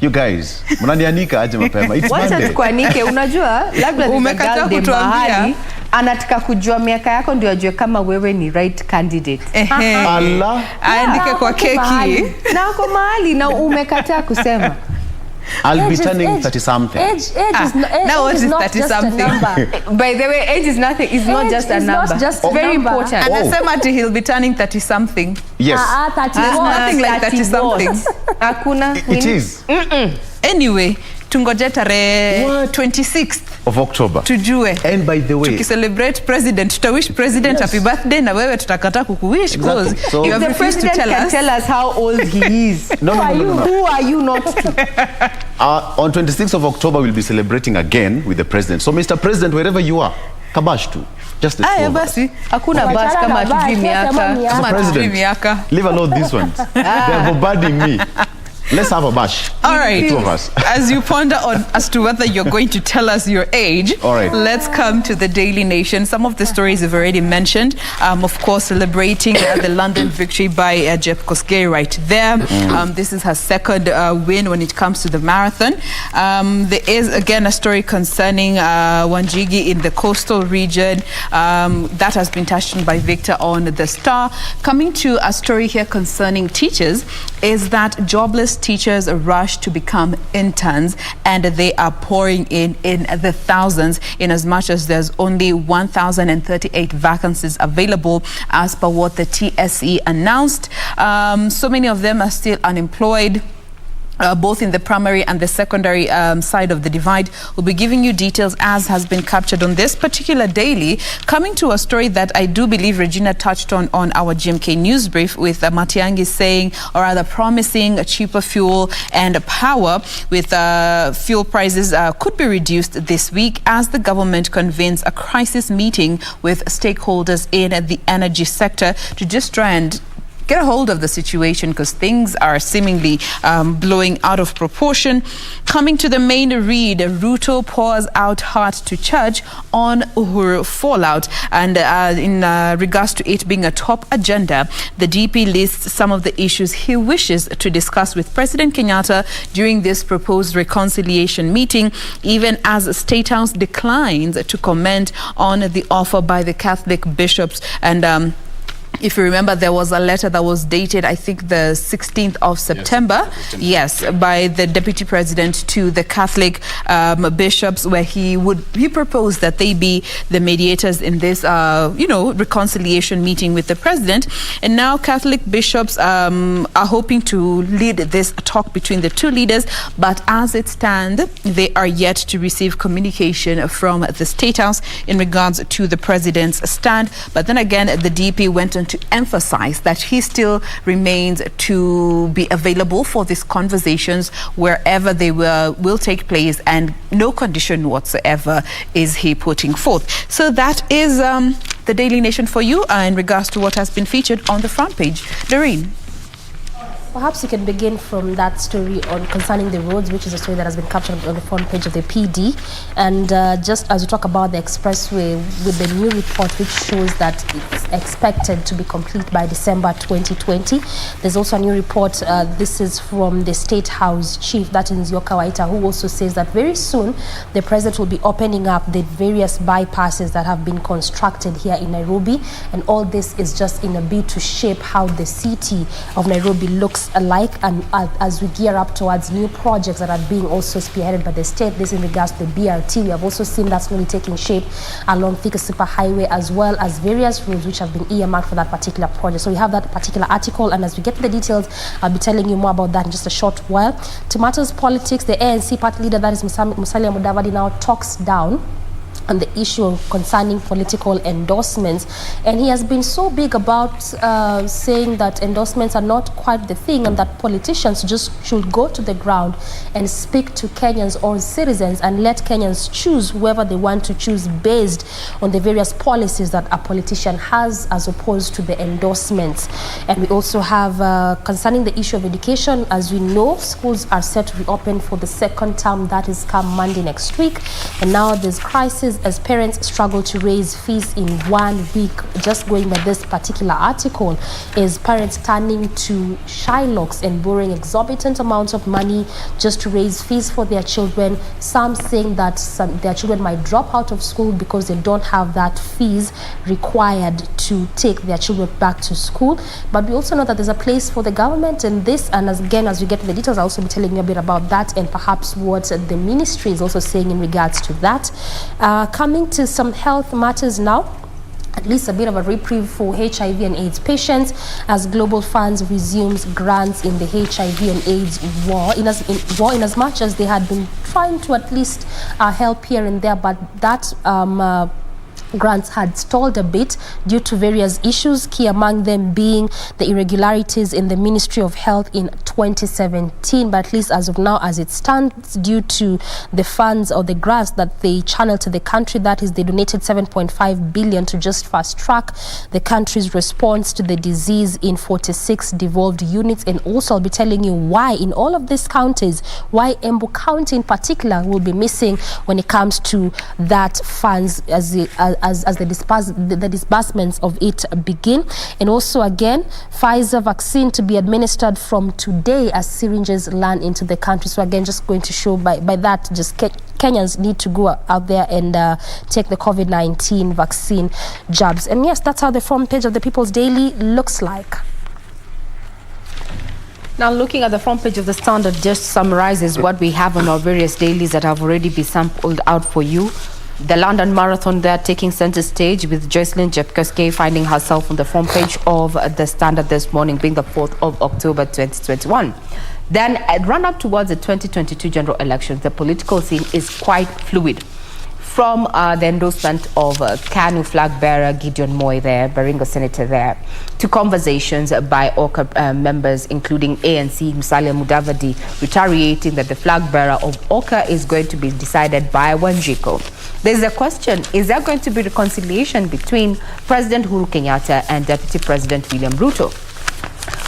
You guys, mnanianika aje mapema. It's Monday. Monday. Tukuanike, unajua labda umekataa kutuambia anataka kujua miaka yako ndio ajue kama wewe ni right candidate. Allah. Aandike kwa keki. Na uko mahali na umekataa kusema. I'll be turning 30 something. Age is not just a number. By the way, age is nothing. It's not just a number. Just very important. Anasema ati he'll be turning 30 something. Yes. 30 nothing like 30 something. Hakuna. It is. Anyway, tungoje tarehe 26th of October. Tujue. And by the way, tukicelebrate president, tutawish president happy birthday na wewe tutakataa kukuwish because so you have refused to tell us how old he is. No. Who are you not to? On 26th of October, we'll be celebrating again with the president. So, Mr. President, wherever you are, kabash tu. Just the two of us. Hakuna bash kama tujui miaka. Mr. President, leave alone these ones. They're bombarding me. Let's have a bash. All right. Two of us. As you ponder on as to whether you're going to tell us your age, all right, let's come to the Daily Nation. Some of the stories we've already mentioned. Of course, celebrating the London victory by Jeff Koskei right there. This is her second win when it comes to the marathon. There is, again, a story concerning Wanjigi in the coastal region. That has been touched on by Victor on The Star. Coming to a story here concerning teachers is that jobless teachers rush to become interns, and they are pouring in the thousands, in as much as there's only 1,038 vacancies available as per what the TSE announced. So many of them are still unemployed. Both in the primary and the secondary side of the divide. We'll be giving you details as has been captured on this particular daily. Coming to a story that I do believe Regina touched on our GMK news brief, with Matiang'i saying, or rather promising, a cheaper fuel and power, with fuel prices could be reduced this week as the government convenes a crisis meeting with stakeholders in the energy sector to just try and get a hold of the situation, because things are seemingly blowing out of proportion. Coming to the main read, Ruto pours out heart to church on Uhuru fallout. And in regards to it being a top agenda, the DP lists some of the issues he wishes to discuss with President Kenyatta during this proposed reconciliation meeting, even as State House declines to comment on the offer by the Catholic bishops. And if you remember, there was a letter that was dated, I think, the 16th of September, yes, by the Deputy President to the Catholic bishops, where he proposed that they be the mediators in this, reconciliation meeting with the President. And now Catholic bishops are hoping to lead this talk between the two leaders, but as it stands, they are yet to receive communication from the State House in regards to the President's stand. But then again, the DP went on to emphasize that he still remains to be available for these conversations wherever they will take place, and no condition whatsoever is he putting forth. So that is the Daily Nation for you in regards to what has been featured on the front page. Doreen. Perhaps you can begin from that story on concerning the roads, which is a story that has been captured on the front page of the PD. And just as we talk about the expressway, with the new report which shows that it's expected to be complete by December 2020. There's also a new report, this is from the State House chief, that is Nzioka Waita, who also says that very soon the president will be opening up the various bypasses that have been constructed here in Nairobi. And all this is just in a bid to shape how the city of Nairobi looks alike, and as we gear up towards new projects that are being also spearheaded by the state. This in regards to the BRT. We have also seen that slowly taking shape along Thika Super Highway, as well as various roads which have been earmarked for that particular project. So we have that particular article, and as we get to the details, I'll be telling you more about that in just a short while. To matters politics, the ANC party leader, that is Musalia Mudavadi, now talks down on the issue concerning political endorsements, and he has been so big about saying that endorsements are not quite the thing, and that politicians just should go to the ground and speak to Kenyans or citizens and let Kenyans choose whoever they want to choose based on the various policies that a politician has, as opposed to the endorsements. And we also have concerning the issue of education, as we know, schools are set to reopen for the second term, that is come Monday next week, and now there's crisis as parents struggle to raise fees in 1 week. Just going by this particular article, is parents turning to Shylocks and borrowing exorbitant amounts of money just to raise fees for their children. Some saying that their children might drop out of school because they don't have that fees required to take their children back to school. But we also know that there's a place for the government in this, and as we get to the details, I'll also be telling you a bit about that and perhaps what the ministry is also saying in regards to that. Coming to some health matters now, at least a bit of a reprieve for HIV and AIDS patients as Global Funds resumes grants in the HIV and AIDS war, in as much as they had been trying to at least help here and there, but that grants had stalled a bit due to various issues, key among them being the irregularities in the Ministry of Health in 2017. But at least as of now, as it stands, due to the funds or the grants that they channeled to the country, that is, they donated 7.5 billion to just fast track the country's response to the disease in 46 devolved units. And also I'll be telling you why in all of these counties, why Embu County in particular will be missing when it comes to that funds as the disbursements of it begin. And also again, Pfizer vaccine to be administered from today as syringes land into the country. So again, just going to show by that, just Kenyans need to go out there and take the COVID-19 vaccine jabs. And yes, that's how the front page of the People's Daily looks like. Now, looking at the front page of the Standard just summarizes what we have on our various dailies that have already been sampled out for you. The London Marathon there taking center stage with Jocelyn Jepkoski finding herself on the front page of the Standard this morning, being the 4th of October 2021. Then, run up towards the 2022 general elections, the political scene is quite fluid. From the endorsement of KANU flag bearer Gideon Moy there, Baringo Senator there, to conversations by OCA members, including ANC Musalia Mudavadi, retaliating that the flag bearer of OCA is going to be decided by Wanjiku. There's a question, is there going to be reconciliation between President Uhuru Kenyatta and Deputy President William Ruto?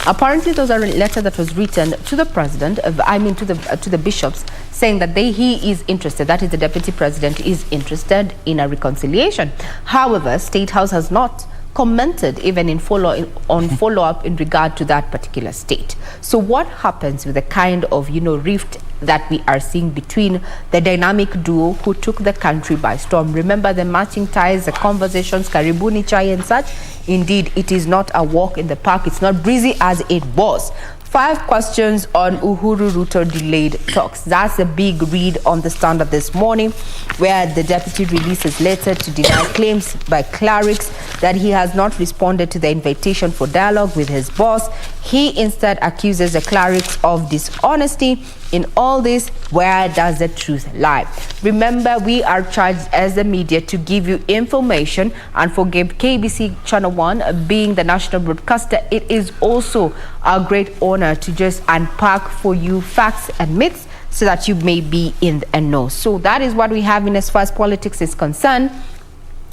Apparently, those are a letter that was written to the president, to the bishops, saying that he is interested, that is the deputy president is interested in a reconciliation. However, State House has not commented even in follow-up in regard to that particular state. So what happens with the kind of, rift that we are seeing between the dynamic duo who took the country by storm? Remember the matching ties, the conversations, karibuni chai and such? Indeed, it is not a walk in the park. It's not breezy as it was. 5 questions on Uhuru Ruto delayed talks. That's a big read on the Standard this morning, where the deputy releases letter to deny claims by clerics that he has not responded to the invitation for dialogue with his boss. He instead accuses the clerics of dishonesty. In all this, where does the truth lie? Remember, we are charged as the media to give you information, and for KBC Channel 1 being the national broadcaster, it is also a great honor to just unpack for you facts and myths so that you may be in the know. So that is what we have in as far as politics is concerned,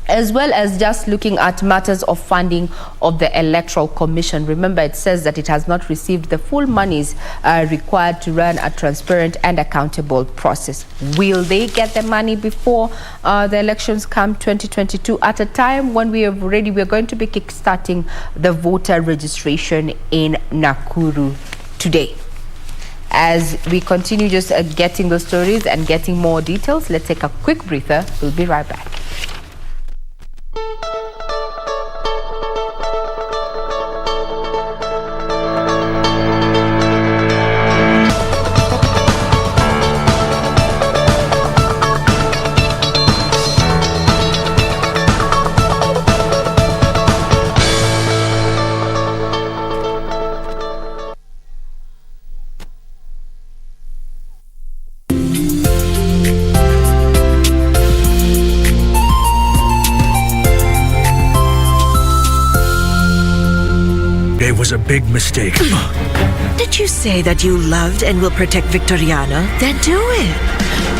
as well as just looking at matters of funding of the Electoral Commission. Remember, it says that it has not received the full monies required to run a transparent and accountable process. Will they get the money before the elections come 2022, at a time when we're going to be kickstarting the voter registration in Nakuru today? As we continue just getting those stories and getting more details, let's take a quick breather. We'll be right back. It was a big mistake. Did you say that you loved and will protect Victoriano? Then do it.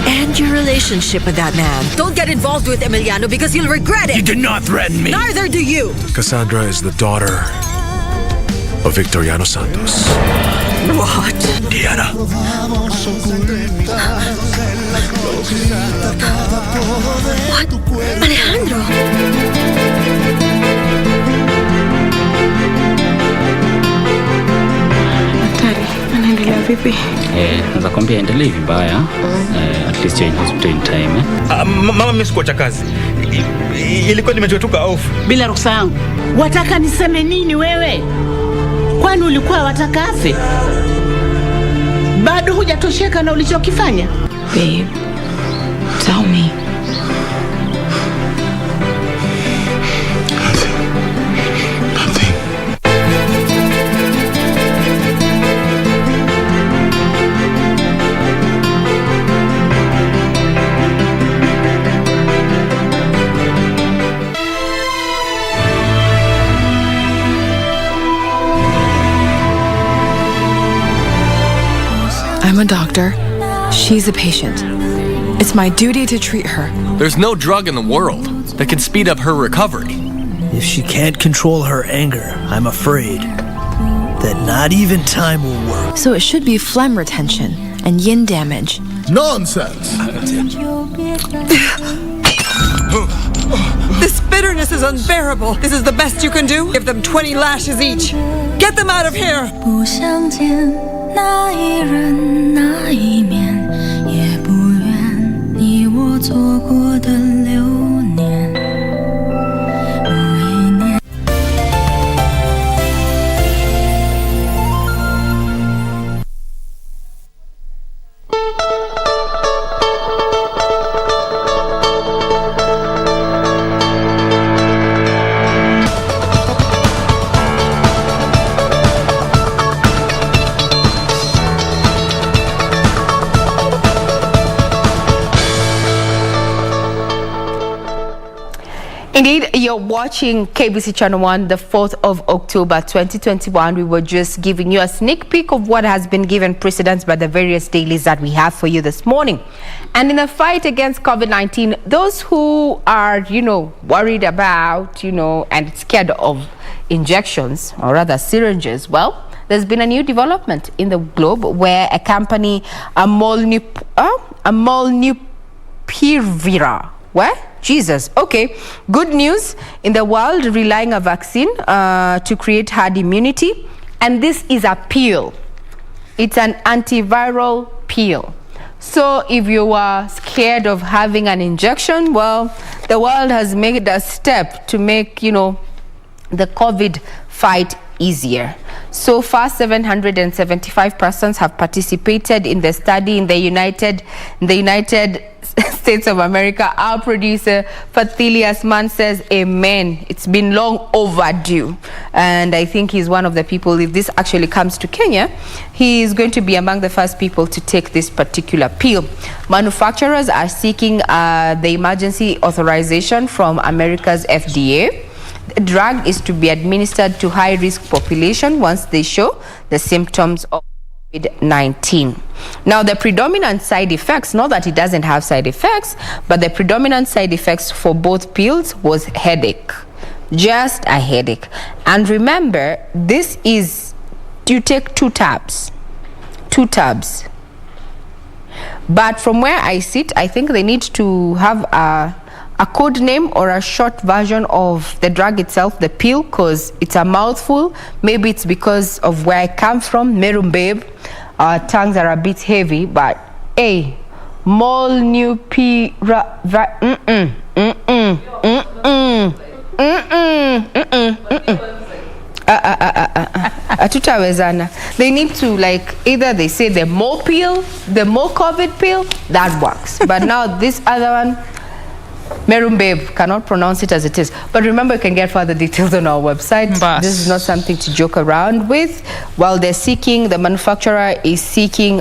And your relationship with that man. Don't get involved with Emiliano because you'll regret it. You did not threaten me. Neither do you. Cassandra is the daughter of Victoriano Santos. What? Diana. What? Alejandro. Anaendelea vipi? Naweza kwambia endelee vibaya. At least you're in hospital in time. Mama, mimi sikuacha kazi. Ilikuwa nimejotoka off. Bila ruhusa yangu. Wataka niseme nini wewe? Kwani ulikuwa wataka afe? Bado hujatosheka na ulichokifanya? Babe, tell me. I'm a doctor. She's a patient. It's my duty to treat her. There's no drug in the world that can speed up her recovery. If she can't control her anger, I'm afraid that not even time will work. So it should be phlegm retention and yin damage. Nonsense! This bitterness is unbearable. This is the best you can do? Give them 20 lashes each. Get them out of here! 不相见那一人那一面，也不愿你我错过的流年。某一年。Indeed, you're watching KBC Channel 1, the 4th of October 2021. We were just giving you a sneak peek of what has been given precedence by the various dailies that we have for you this morning. And in the fight against COVID-19, those who are, worried about, and scared of injections, or rather syringes, well, there's been a new development in the globe where a company, a molnupiravir, where? Jesus. Okay. Good news in the world relying on a vaccine to create herd immunity. And this is a pill. It's an antiviral pill. So if you are scared of having an injection, well, the world has made a step to make, the COVID fight easier. So far, 775 persons have participated in the study in the United States of America. Our producer, Fathilias Man, says, amen. It's been long overdue. And I think he's one of the people, if this actually comes to Kenya, he is going to be among the first people to take this particular pill. Manufacturers are seeking the emergency authorization from America's FDA. The drug is to be administered to high-risk population once they show the symptoms of COVID-19. Now, the predominant side effects, not that it doesn't have side effects, but the predominant side effects for both pills was headache. Just a headache. And remember, this is, you take 2 tabs. 2 tabs. But from where I sit, I think they need to have a code name or a short version of the drug itself, the pill, because it's a mouthful. Maybe it's because of where I come from, Merumbebe. Our tongues are a bit heavy, but hey, Atutawezana. They need to, either they say the more pill, the more COVID pill, that works. But now this other one, Merumbebe, cannot pronounce it as it is. But remember, you can get further details on our website. This is not something to joke around with. While they're seeking, the manufacturer is seeking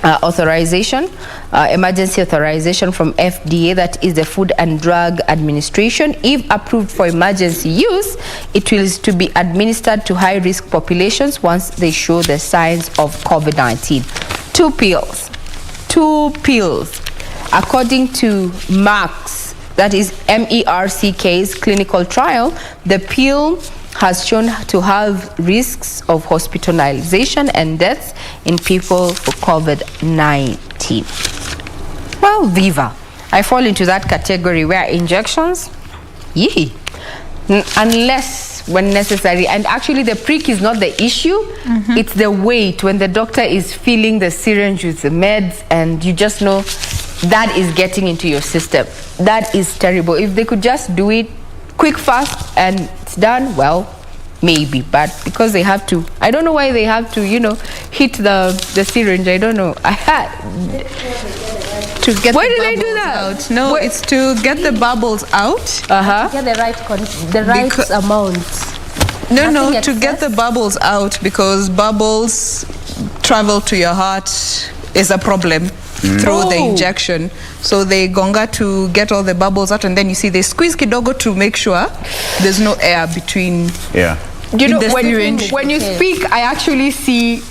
authorization, emergency authorization from FDA, that is the Food and Drug Administration. If approved for emergency use, it will to be administered to high-risk populations once they show the signs of COVID-19. 2 pills. 2 pills. According to Merck's, that is MERCK's clinical trial, the pill has shown to have risks of hospitalization and deaths in people for COVID-19. Well, Viva. I fall into that category where injections, unless when necessary. And actually the prick is not the issue, it's the weight when the doctor is filling the syringe with the meds and you just know that is getting into your system. That is terrible. If they could just do it quick, fast, and it's done, well, maybe. But because they have to, I don't know why they have to, hit the syringe. I don't know. I had to get. Why do they do that? Out. No, it's to get the bubbles out. To get the right amount. No, to get the bubbles out, because bubbles travel to your heart is a problem through the injection. So they gonga to get all the bubbles out, and then you see they squeeze kidogo to make sure there's no air between. Yeah. When you speak, I actually see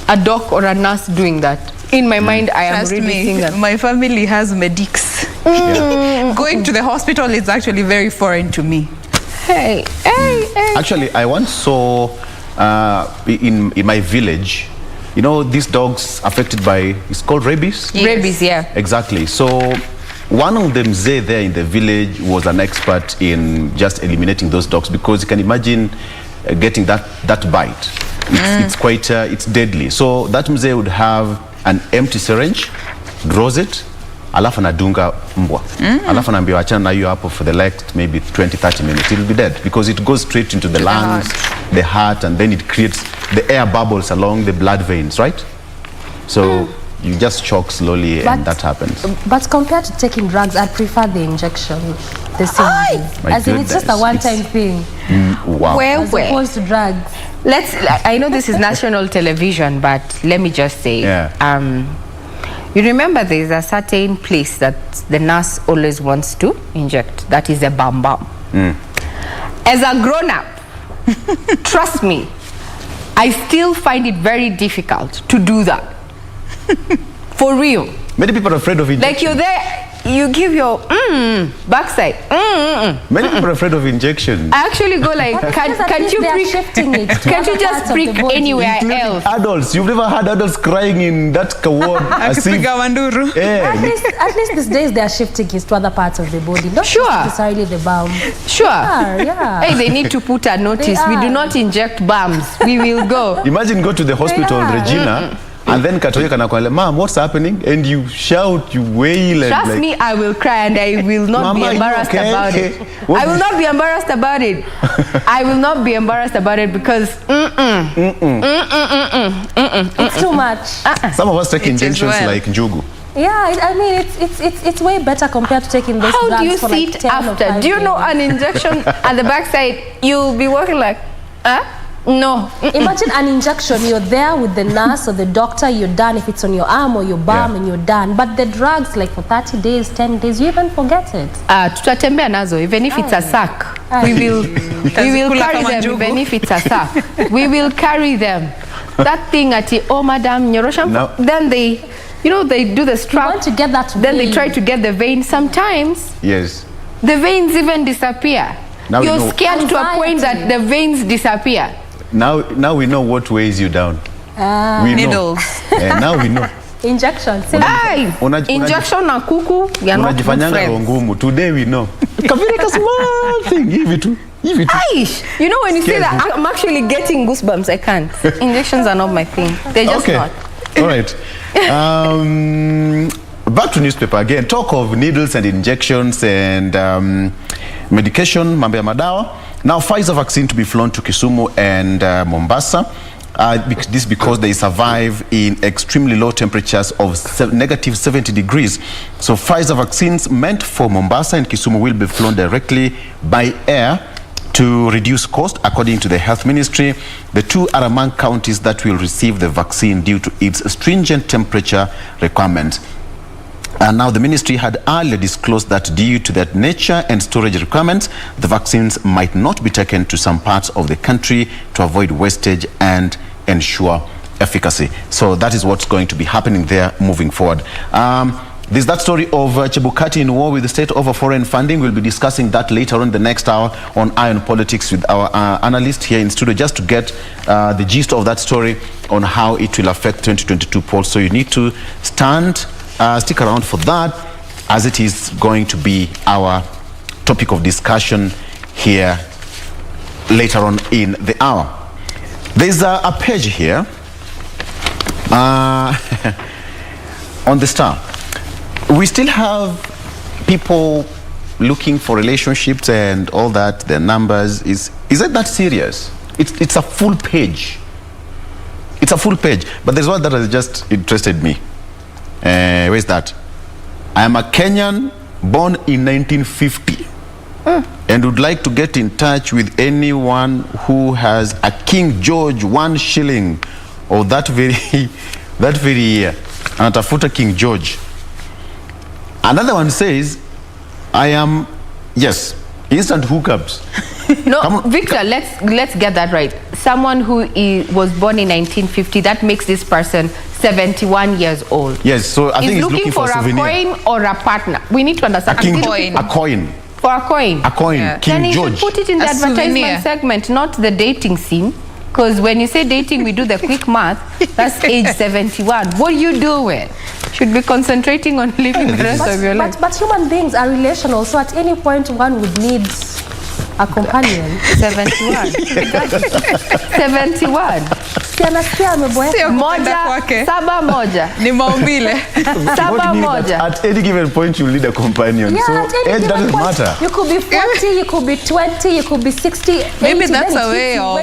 a doc or a nurse doing that. In my mind, I am really seeing that. My family has medics. Going to the hospital is actually very foreign to me. Hey. Actually, I once saw in my village, these dogs affected by, it's called rabies? Yes. Rabies, yeah. Exactly. So one of them, Zay, there in the village, was an expert in just eliminating those dogs, because you can imagine getting that bite. It's quite, it's deadly. So that mzee would have an empty syringe, draws it, alafu anadunga mbwa. Alafu anaambiwa achana na hiyo hapo for the next maybe 20-30 minutes. It will be dead, because it goes straight into the lungs, the heart, and then it creates the air bubbles along the blood veins, right? So you just choke slowly, and that happens. But compared to taking drugs, I prefer the injection, the syringe. As in, it's just a one-time thing. Wow. As opposed to drugs. I know this is national television, but let me just say, You remember there's a certain place that the nurse always wants to inject. That is a bum bum. As a grown-up, trust me, I still find it very difficult to do that. For real. Many people are afraid of injection. Like you're there, you give your backside. Many people are afraid of injection. I actually go like, can't you prick? Can't you just prick anywhere else? Adults, you've never had adults crying in that ward. As if, At least these days they are shifting it to other parts of the body. Not necessarily the bum. Sure. Yeah. Hey, they need to put a notice. We do not inject bums. We will go. Imagine go to the hospital, Regina, and then Katoya can Mom, what's happening? And you shout, you wail. Trust me, I will cry and I will not be embarrassed about it. I will not be embarrassed about it. I will not be embarrassed about it because it's too much. Some of us take injections like Njugu. Yeah, I mean, it's way better compared to taking those How drugs do you for see like it 10 or after? 5 Do you know an injection at the backside, you'll be working like, no. Imagine an injection, you're there with the nurse or the doctor, you're done. If it's on your arm or your bum and you're done. But the drugs, like for 30 days, 10 days, you even forget it. Tutatembea nazo, even if it's a sack. We will carry them, even if it's a sack. We will carry them. That thing at madam, nyorosha. Then they, they do the strap. You want to get that Then vein. they try to get the vein. Sometimes, yes, the veins even disappear. Now you're scared to a point that the veins disappear. Now we know what weighs you down. We needles. Now we know. Injection. Injection na kuku ya not good friends. Ngumu. Today we know. Kavira small thing. Give it to. Aish, when you say that, I'm actually getting goosebumps. I can't. Injections are not my thing. They're just not. All right. Back to newspaper again. Talk of needles and injections and medication, mambo ya madawa. Now, Pfizer vaccine to be flown to Kisumu and Mombasa. This because they survive in extremely low temperatures of negative 70 degrees. So Pfizer vaccines meant for Mombasa and Kisumu will be flown directly by air to reduce cost, according to the health ministry. The two are among counties that will receive the vaccine due to its stringent temperature requirements. And now the ministry had earlier disclosed that due to that nature and storage requirements, the vaccines might not be taken to some parts of the country to avoid wastage and ensure efficacy. So that is what's going to be happening there moving forward. There's that story of Chebukati in war with the state over foreign funding. We'll be discussing that later on the next hour on Iron Politics with our analyst here in studio, just to get the gist of that story on how it will affect 2022 polls. So you need to stick around for that, as it is going to be our topic of discussion here later on in the hour. There's a page here on the Star. We still have people looking for relationships and all that. Their numbers is it that serious? It's a full page. It's a full page. But there's one that has just interested me. Where's that? I am a Kenyan born in 1950 and would like to get in touch with anyone who has a King George 1 shilling or that very year. Anatafuta King George. Another one says, I am, yes, instant hookups. No, Victor, let's get that right. Someone who was born in 1950, that makes this person 71 years old. Yes, so I think he's looking for a coin or a partner. We need to understand. A coin. For a coin. A coin. Yeah. King George. Then you should put it in the advertisement segment, not the dating scene. Because when you say dating, we do the quick math. That's age 71. What are you doing? Should be concentrating on living the rest of your life. But human beings are relational, so at any point one would need a companion. 71. 71. Saba moja. Ni maumbile. Saba moja. At any given point you need a companion. Yeah, so age doesn't matter. You could be 40, you could be 20, you could be 60, 80. Maybe that's a way of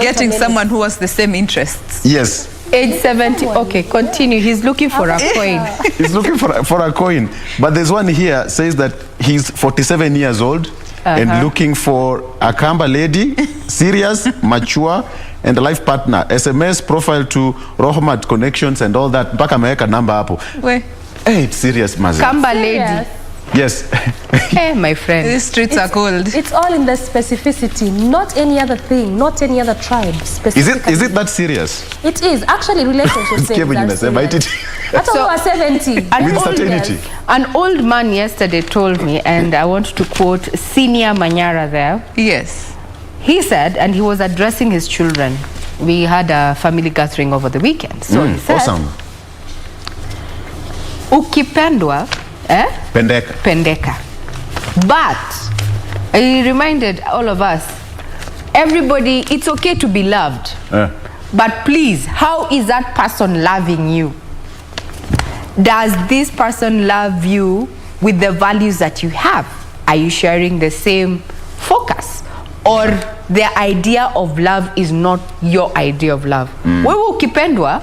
getting someone who has the same interests. Yes. Age 70. Okay, continue. He's looking for a coin. He's looking for a coin. But there's one here says that he's 47 years old and looking for a Kamba lady, serious, mature, and a life partner. SMS profile to Rohmat connections and all that. Mpaka ameweka number hapo. Wait. Hey, it's serious, Mazi. Kamba lady. Yes. Hey, my friend. These streets are cold. It's all in the specificity, not any other thing, not any other tribe. Is it that serious? It is. Actually, relationships are serious. That's over 70. With certainty. An old man yesterday told me, and I want to quote Senior Manyara there. Yes. He said, and he was addressing his children. We had a family gathering over the weekend. So he said, awesome. Ukipendwa, Pendeka. Pendeka. But he reminded all of us, everybody, it's okay to be loved. But please, how is that person loving you? Does this person love you with the values that you have? Are you sharing the same focus? Or the idea of love is not your idea of love? Wewe ukipendwa,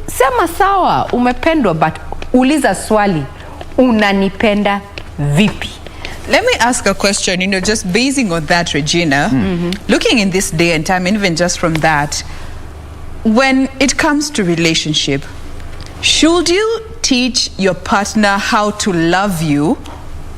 sema sawa, umependwa, but uliza swali, unanipenda vipi? Let me ask a question, just basing on that, Regina. Looking in this day and time, and even just from that, when it comes to relationship, should you teach your partner how to love you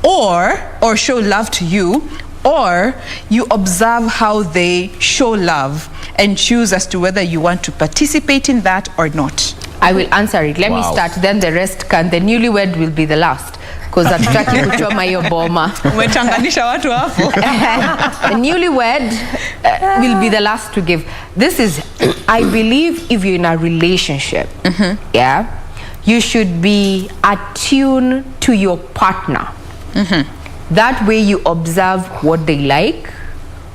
or show love to you, or you observe how they show love and choose as to whether you want to participate in that or not? I will answer it. Let me start, then the rest can. The newlywed will be the last. Because hatutaki kuchoma hiyo boma. Umechanganisha watu hapo. The newlywed will be the last to give. This is, I believe, if you're in a relationship, you should be attuned to your partner. That way you observe what they like,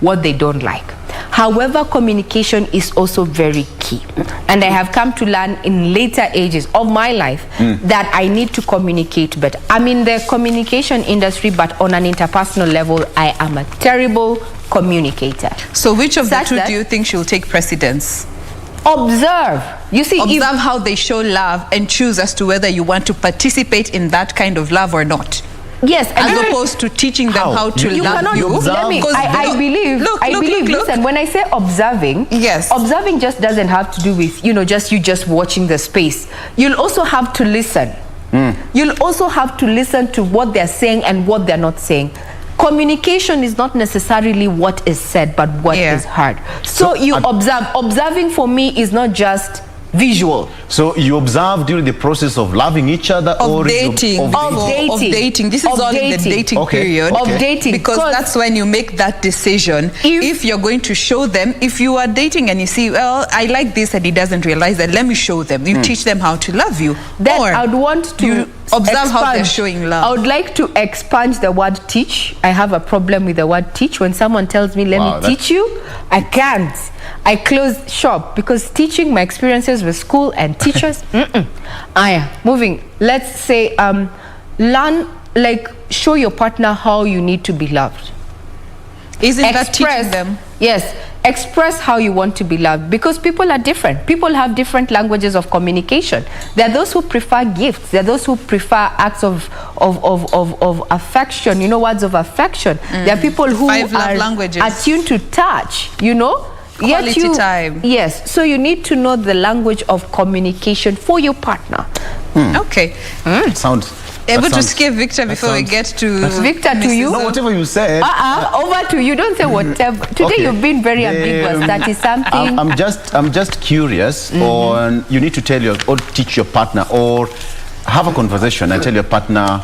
what they don't like. However, communication is also very key. And I have come to learn in later ages of my life that I need to communicate better. I'm in the communication industry, but on an interpersonal level, I am a terrible communicator. So which of the two do you think should take precedence? Observe. You see, observe how they show love and choose as to whether you want to participate in that kind of love or not. Yes, as opposed to teaching them how to love you. I believe. Listen, when I say observing, observing just doesn't have to do with just watching the space. You'll also have to listen. You'll also have to listen to what they're saying and what they're not saying. Communication is not necessarily what is said, but what is heard. So you observe. Observing for me is not just visual. So you observe during the process of loving each other or dating. Of dating. This is all in the dating period. Of dating. Because that's when you make that decision. If you're going to show them, if you are dating and you see, well, I like this and he doesn't realize that, let me show them. You teach them how to love you. Then I would want to observe how they're showing love. I would like to expunge the word teach. I have a problem with the word teach. When someone tells me, let me teach you, I can't. I close shop because teaching, my experiences with school and teachers, moving. Let's say, learn, show your partner how you need to be loved. Isn't that teaching them? Yes. Express how you want to be loved, because people are different. People have different languages of communication. There are those who prefer gifts. There are those who prefer acts of affection, words of affection. There are people who are attuned to touch, Quality time. Yes. So you need to know the language of communication for your partner. Okay. Sounds... Able to skip Victor before we get to Victor to you. No, whatever you said. Over to you. Don't say whatever. Today you've been very ambiguous. That is something. I'm just curious on, you need to tell or teach your partner or have a conversation and tell your partner,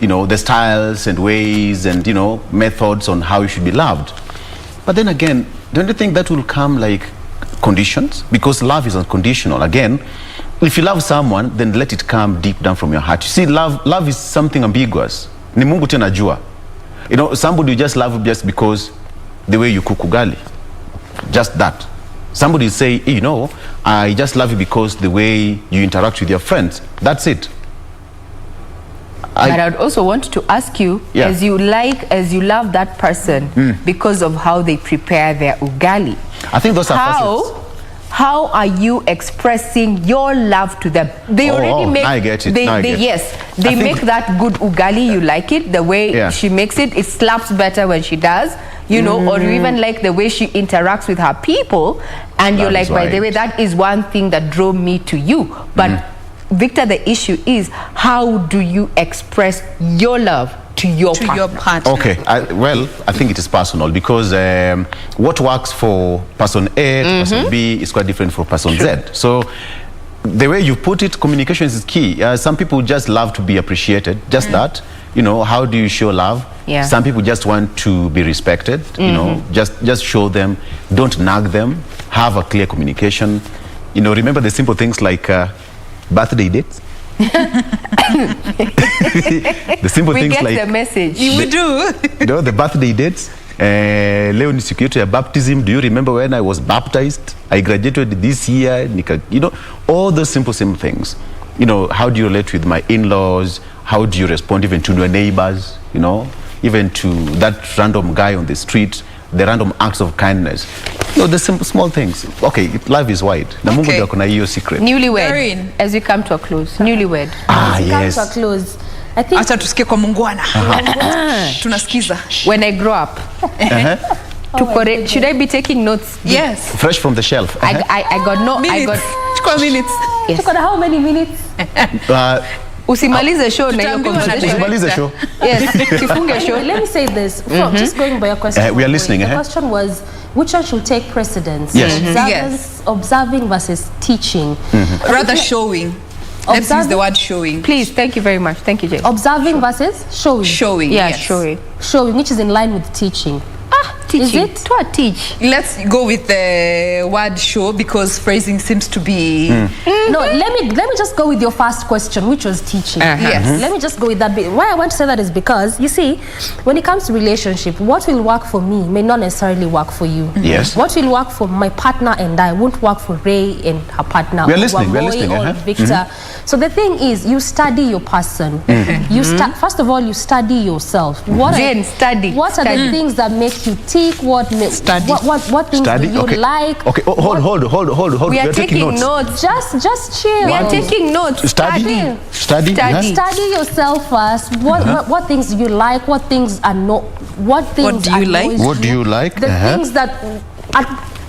the styles and ways and, methods on how you should be loved. But then again, don't you think that will come like conditions? Because love is unconditional. Again, if you love someone, then let it come deep down from your heart. You see, love is something ambiguous. Ni Mungu tena jua. Somebody you just love just because the way you cook ugali. Just that. Somebody say, I just love you because the way you interact with your friends. That's it. But I'd also want to ask you, as you love that person because of how they prepare their ugali. I think those are facets. how are you expressing your love to them? They already make. I get it. Yes, they make that good ugali. You like it the way she makes it. It slaps better when she does. You know, or you even like the way she interacts with her people, and you're like, by the way, that is one thing that drove me to you. But Victor, the issue is, how do you express your love to your partner? Okay, well, I think it is personal, because what works for person A to person B is quite different for person Z. So the way you put it, communication is key. Some people just love to be appreciated, just that. You know, how do you show love? Yeah. Some people just want to be respected. You know, just show them, don't nag them, have a clear communication. You know, remember the simple things like birthday dates. The simple things like... We get the message. We do. You know, the birthday dates. Leo ni siku yetu ya baptism. Do you remember when I was baptized? I graduated this year. You know, all those simple things. You know, how do you relate with my in-laws? How do you respond even to your neighbors? You know, even to that random guy on the street, the random acts of kindness. You know, the simple, small things. Okay, life is wide. Na Mungu ndio kuna hiyo secret. Newlywed, as we come to a close. Newlywed. As we come to a close. I think... Acha tusikie kwa Mungwana. Tunasikiza. When I grow up. Should I be taking notes? Yes. Fresh from the shelf. I got no... Minutes. minutes. Yes. How many minutes? Usimalize show na hiyo conversation. Usimalize show. Yes, kifunge show. Let me say this. Just going by your question. We are listening. The question was, which one should take precedence? Yes. Observing versus teaching. Rather showing. Let's use the word showing. Please, thank you very much. Thank you, Jay. Observing versus showing. Showing, yeah, yes. showing. Showing, which is in line with teaching. Teaching. Is it? To teach. Let's go with the word show, because phrasing seems to be... No, let me just go with your first question, which was teaching. Yes. Let me just go with that bit. Why I want to say that is because, you see, when it comes to relationship, what will work for me may not necessarily work for you. Yes. What will work for my partner and I won't work for Ray and her partner. We are listening. We are listening. Or Victor. So the thing is, you study your person. You first of all, you study yourself. What are the things that make you tick? What things do you like? Okay, hold. We are taking notes. Just chill. We are taking notes. Study. Study yourself first. What things do you like? What things are not? What things do you like? What do you like? The things that.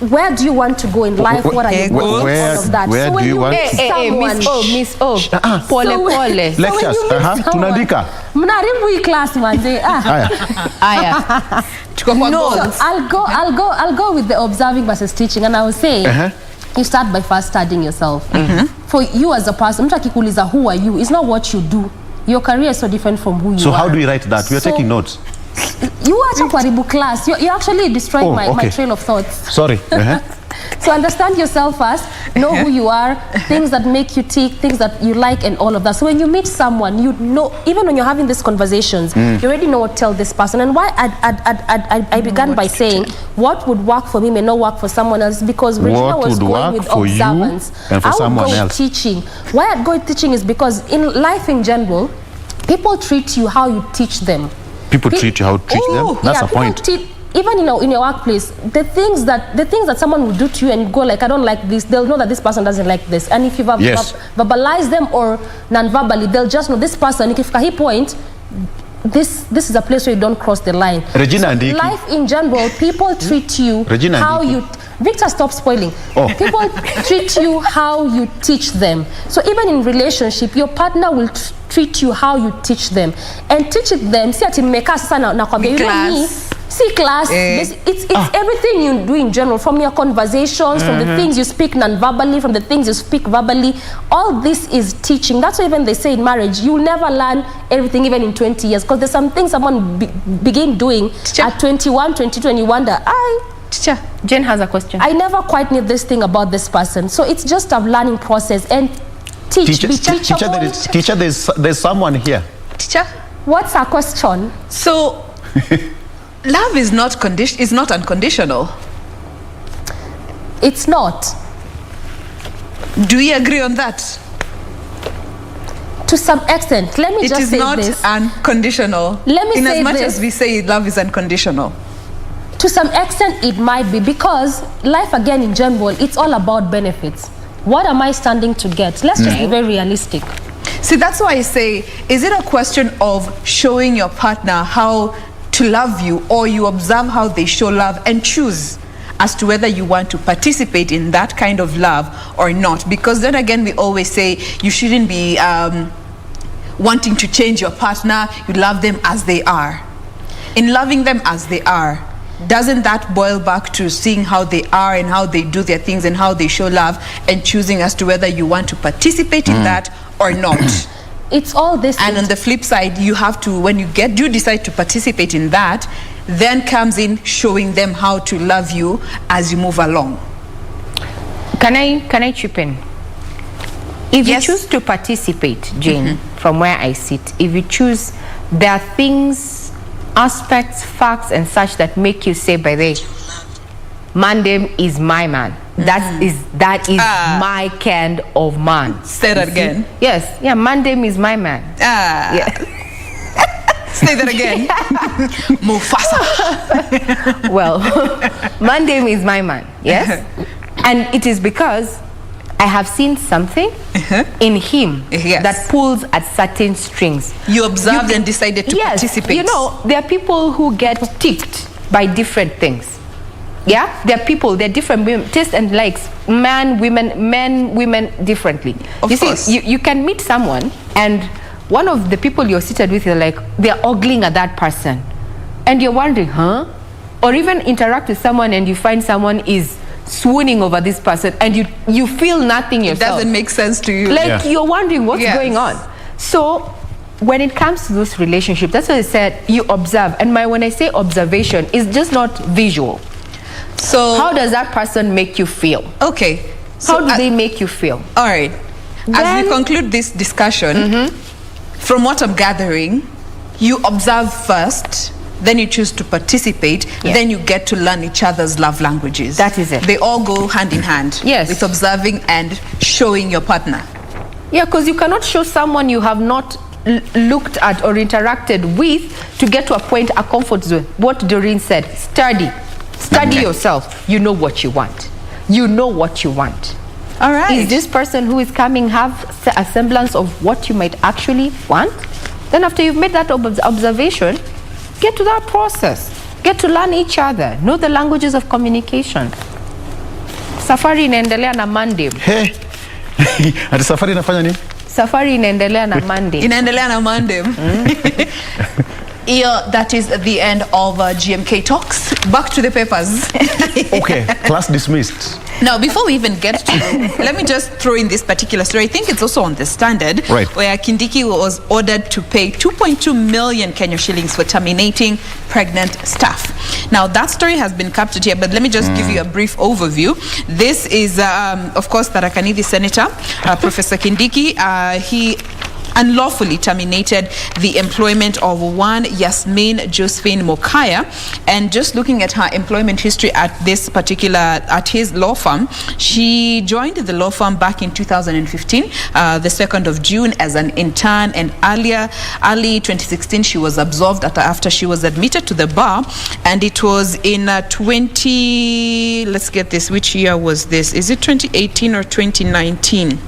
Where do you want to go in life? What are your goals? All of that. Where do you want to... Miss O. Pole. Lectures. Tunandika. Mnaribu hii class manze. Aya. No, I'll go with the observing versus teaching, and I will say you start by first studying yourself. For you as a person, mtu akikuuliza who are you, it's not what you do. Your career is so different from who you are. So how do we write that? We are taking notes. You are kuharibu class. You're actually destroying my trail of thoughts. Sorry. So understand yourself first, know who you are, things that make you tick, things that you like, and all of that. So when you meet someone, you know, even when you're having these conversations, you already know what to tell this person. And why I began by saying what would work for me may not work for someone else, because Regina was going with observance. And for someone else. Teaching. Why I'd go with teaching is because in life in general, people treat you how you teach them. People treat you how to treat them? That's a point. Even in your workplace, the things that someone will do to you and you go like, I don't like this, they'll know that this person doesn't like this. And if you verbalize them or non-verbally, they'll just know this person, if you point, this is a place where you don't cross the line. Regina and Diki. Life in general, people treat you how you... Victor, stop spoiling. People treat you how you teach them. So even in relationship, your partner will treat you how you teach them. And teaching them, see ati mmeka sasa na kwambia you know me. See class, it's everything you do in general, from your conversations, from the things you speak non-verbally, from the things you speak verbally. All this is teaching. That's why even they say in marriage, you'll never learn everything even in 20 years. Because there's some things someone begin doing at 21, 22, and you wonder, Teacher, Jen has a question. I never quite knew this thing about this person. So it's just a learning process. And teacher, there's someone here. Teacher? What's our question? So... Love is not unconditional. It's not. Do we agree on that? To some extent. Let me just say this. It is not unconditional. Let me say this. In as much as we say love is unconditional. To some extent, it might be, because life, again, in general, it's all about benefits. What am I standing to get? Let's just be very realistic. See, that's why I say, is it a question of showing your partner how to love you, or you observe how they show love and choose as to whether you want to participate in that kind of love or not? Because then again, we always say you shouldn't be wanting to change your partner. You love them as they are. In loving them as they are, doesn't that boil back to seeing how they are and how they do their things and how they show love, and choosing as to whether you want to participate in that or not? It's all this. And on the flip side, you have to, when you decide to participate in that, then comes in showing them how to love you as you move along. Can I chip in? If you choose to participate, Jane, from where I sit, if you choose, there are things, aspects, facts, and such that make you say, by the way, Mandem is my man. That is my kind of man. Say that again. Yes. Yeah, Mandem is my man. Yeah. Say that again. Mufasa. Well, Mandem is my man. Yes. And it is because I have seen something in him that pulls at certain strings. You observed and decided to participate. You know, there are people who get ticked by different things. Yeah, there are people, they're different tastes and likes, men, women differently. Of course. See, you can meet someone, and one of the people you're seated with, you're like, they're ogling at that person, and you're wondering, huh? Or even interact with someone and you find someone is swooning over this person, and you feel nothing yourself. It doesn't make sense to you. Like you're wondering what's going on. So when it comes to this relationship, that's what I said, you observe. And when I say observation, it's just not visual. So how does that person make you feel? Okay. So how do they make you feel? All right. As we conclude this discussion, from what I'm gathering, you observe first, then you choose to participate, then you get to learn each other's love languages. That is it. They all go hand in hand. Yes. With observing and showing your partner. Yeah, because you cannot show someone you have not looked at or interacted with to get to a point, a comfort zone. What Doreen said, study yourself. You know what you want. You know what you want. All right. Is this person who is coming have a semblance of what you might actually want? Then after you've made that observation, get to that process. Get to learn each other. Know the languages of communication. Safari inaendelea na Mandem. Hey. Ati safari inafanya nini? Safari inaendelea na Mandem. Inaendelea na Mandem. That is the end of GMK Talks. Back to the papers. Okay, class dismissed. Now, before we even get to let me just throw in this particular story. I think it's also on the Standard, where Kindiki was ordered to pay 2.2 million Kenya shillings for terminating pregnant staff. Now, that story has been captured here, but let me just give you a brief overview. This is, of course, Tharaka Nithi Senator, Professor Kindiki. He unlawfully terminated the employment of one Yasmin Josephine Mokaya. And just looking at her employment history at his law firm, she joined the law firm back in 2015, the 2nd of June as an intern, and early 2016 she was absolved after she was admitted to the bar. And it was in let's get this, which year was this? Is it 2018 or 2019?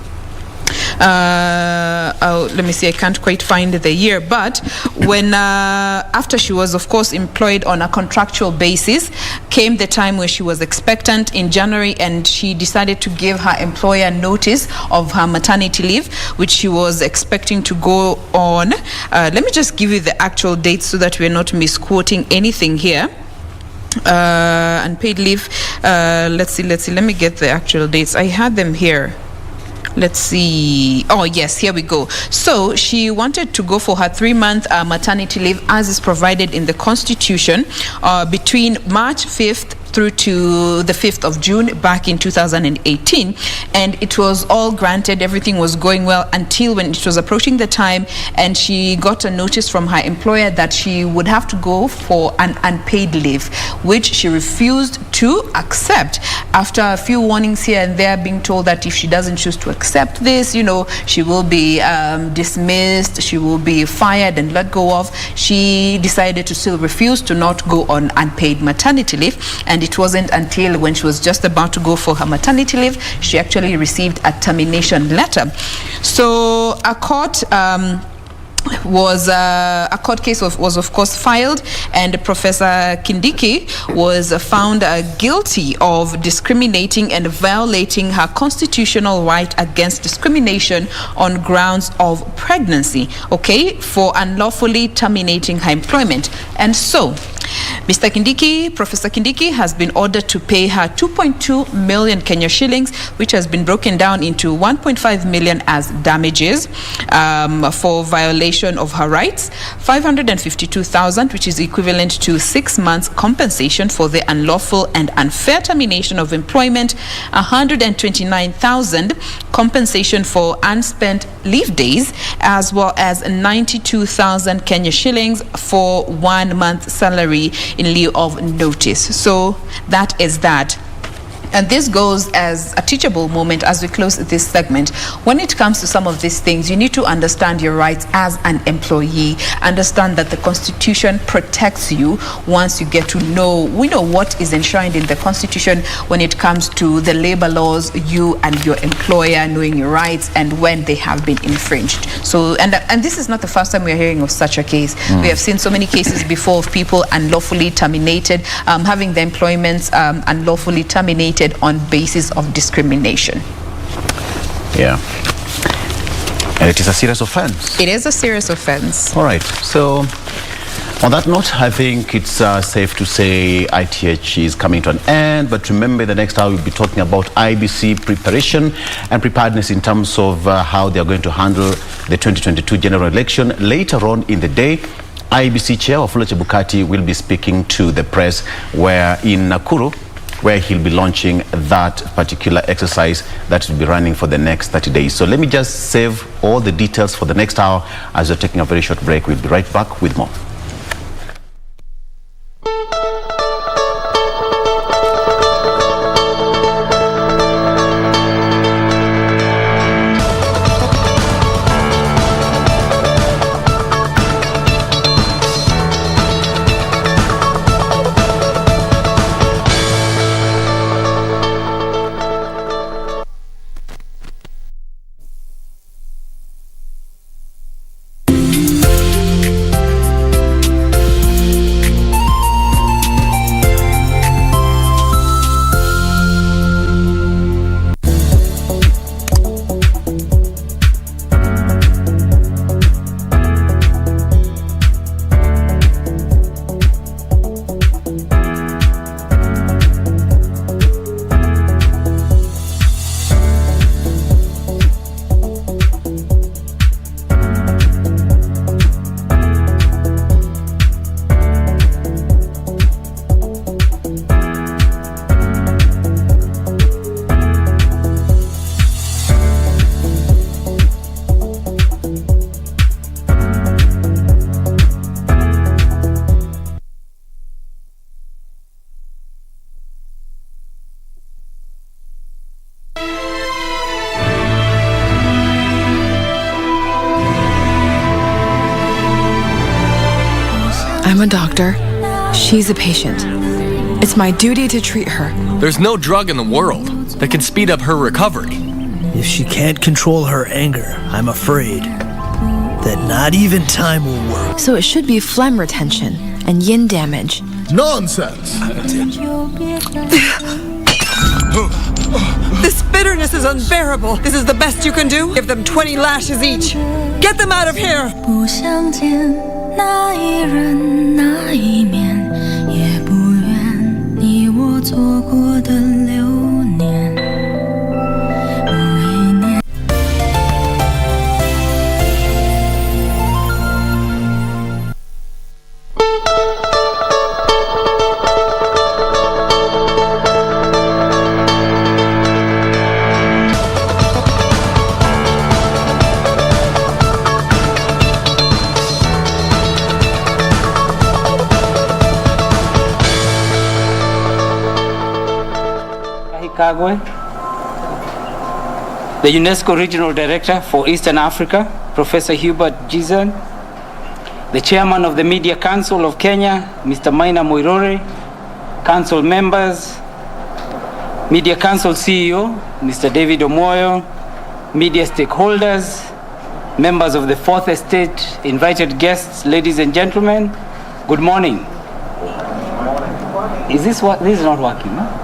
Let me see, I can't quite find the year, but when after she was of course employed on a contractual basis, came the time where she was expectant in January, and she decided to give her employer notice of her maternity leave, which she was expecting to go on. Let me just give you the actual dates so that we're not misquoting anything here. Unpaid leave, let's see, let me get the actual dates. I had them here. Let's see. Oh, yes, here we go. So she wanted to go for her 3-month maternity leave as is provided in the Constitution between March 5th through to the 5th of June back in 2018, and it was all granted. Everything was going well until when it was approaching the time, and she got a notice from her employer that she would have to go for an unpaid leave, which she refused to accept. After a few warnings here and there, being told that if she doesn't choose to accept this, she will be dismissed, she will be fired and let go of, she decided to still refuse to not go on unpaid maternity leave. And it wasn't until when she was just about to go for her maternity leave, she actually received a termination letter. So a court case was of course filed, and Professor Kindiki was found guilty of discriminating and violating her constitutional right against discrimination on grounds of pregnancy, for unlawfully terminating her employment. And so Professor Kindiki has been ordered to pay her 2.2 million Kenya shillings, which has been broken down into 1.5 million as damages for violation of her rights, 552,000, which is equivalent to 6 months compensation for the unlawful and unfair termination of employment, 129,000 compensation for unspent leave days, as well as 92,000 Kenya shillings for 1 month salary in lieu of notice. So that is that. And this goes as a teachable moment as we close this segment. When it comes to some of these things, you need to understand your rights as an employee. Understand that the Constitution protects you once you get to know, what is enshrined in the Constitution when it comes to the labor laws, you and your employer knowing your rights and when they have been infringed. So, and this is not the first time we're hearing of such a case. We have seen so many cases before of people unlawfully terminated, having their employments unlawfully terminated on basis of discrimination. Yeah. And it is a serious offense. It is a serious offense. All right. So on that note, I think it's safe to say ITH is coming to an end. But remember, the next hour we'll be talking about IBC preparation and preparedness in terms of how they are going to handle the 2022 general election. Later on in the day, IBC Chair Wafula Chebukati will be speaking to the press where in Nakuru, where he'll be launching that particular exercise that will be running for the next 30 days. So let me just save all the details for the next hour as we're taking a very short break. We'll be right back with more. I'm a doctor. She's a patient. It's my duty to treat her. There's no drug in the world that can speed up her recovery. If she can't control her anger, I'm afraid that not even time will work. So it should be phlegm retention and yin damage. Nonsense! This bitterness is unbearable. This is the best you can do? Give them 20 lashes each. Get them out of here! 不想见那一人那一面，也不愿你我错过的流年。Kagwe, the UNESCO Regional Director for Eastern Africa, Professor Hubert Gizan, the Chairman of the Media Council of Kenya, Mr. Maina Moirore, Council members, Media Council CEO, Mr. David Omoyo, media stakeholders, members of the Fourth Estate, invited guests, ladies and gentlemen, good morning. Is this what? This is not working, no?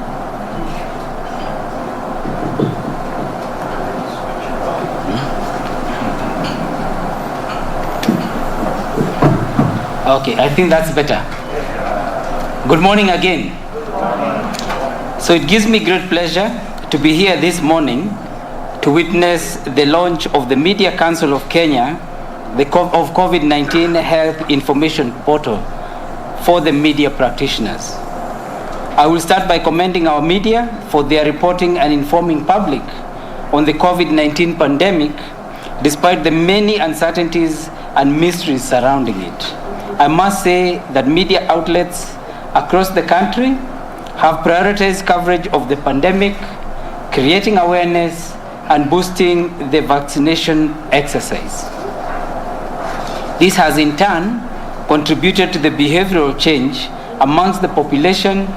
Okay, I think that's better. Good morning again. So it gives me great pleasure to be here this morning to witness the launch of the Media Council of Kenya, of COVID-19 Health Information Portal for the media practitioners. I will start by commending our media for their reporting and informing public on the COVID-19 pandemic, despite the many uncertainties and mysteries surrounding it. I must say that media outlets across the country have prioritized coverage of the pandemic, creating awareness and boosting the vaccination exercise. This has in turn contributed to the behavioral change amongst the population,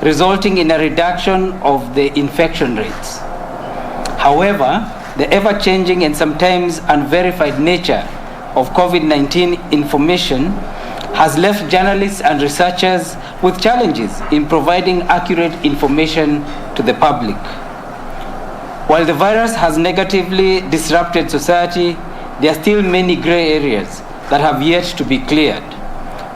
resulting in a reduction of the infection rates. However, the ever-changing and sometimes unverified nature of COVID-19 information has left journalists and researchers with challenges in providing accurate information to the public. While the virus has negatively disrupted society, there are still many gray areas that have yet to be cleared.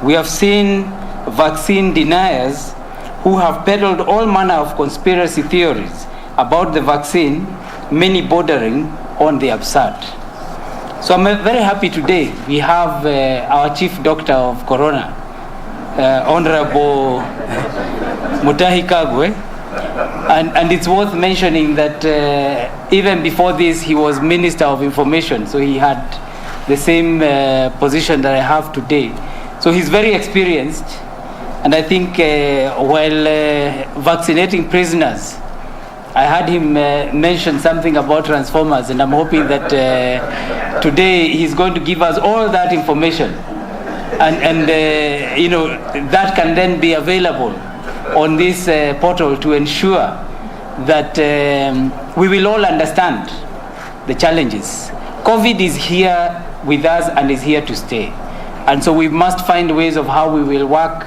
We have seen vaccine deniers who have peddled all manner of conspiracy theories about the vaccine, many bordering on the absurd. So I'm very happy today. We have our Chief Doctor of Corona, Honorable Mutahi Kagwe, and it's worth mentioning that even before this, he was Minister of Information, so he had the same position that I have today. So he's very experienced, and I think while vaccinating prisoners, I heard him mention something about transformers, and I'm hoping that today he's going to give us all that information, and you know, that can then be available on this portal to ensure that we will all understand the challenges. COVID is here with us and is here to stay, and so we must find ways of how we will work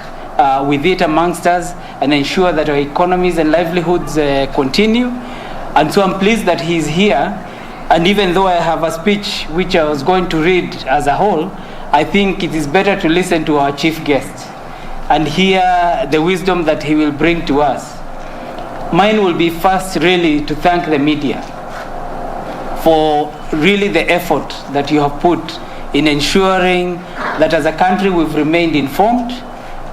with it amongst us and ensure that our economies and livelihoods continue. And so I'm pleased that he's here, and even though I have a speech which I was going to read as a whole, I think it is better to listen to our chief guest and hear the wisdom that he will bring to us. Mine will be first really to thank the media for really the effort that you have put in ensuring that as a country we've remained informed,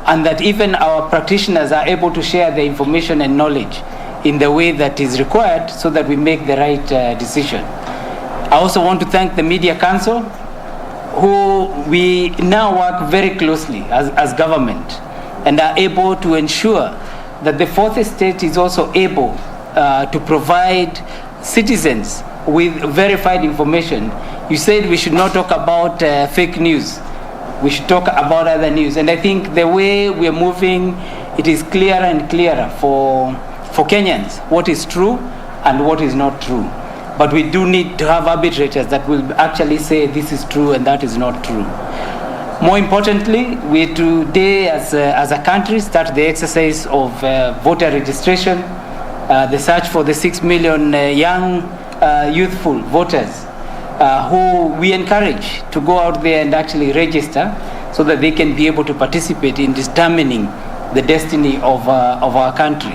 and that even our practitioners are able to share the information and knowledge in the way that is required so that we make the right decision. I also want to thank the Media Council, who we now work very closely as government and are able to ensure that the Fourth Estate is also able to provide citizens with verified information. You said we should not talk about fake news. We should talk about other news. And I think the way we're moving, it is clearer and clearer for Kenyans what is true and what is not true. But we do need to have arbitrators that will actually say this is true and that is not true. More importantly, we today as a country start the exercise of voter registration, the search for the 6 million young youthful voters who we encourage to go out there and actually register so that they can be able to participate in determining the destiny of our country.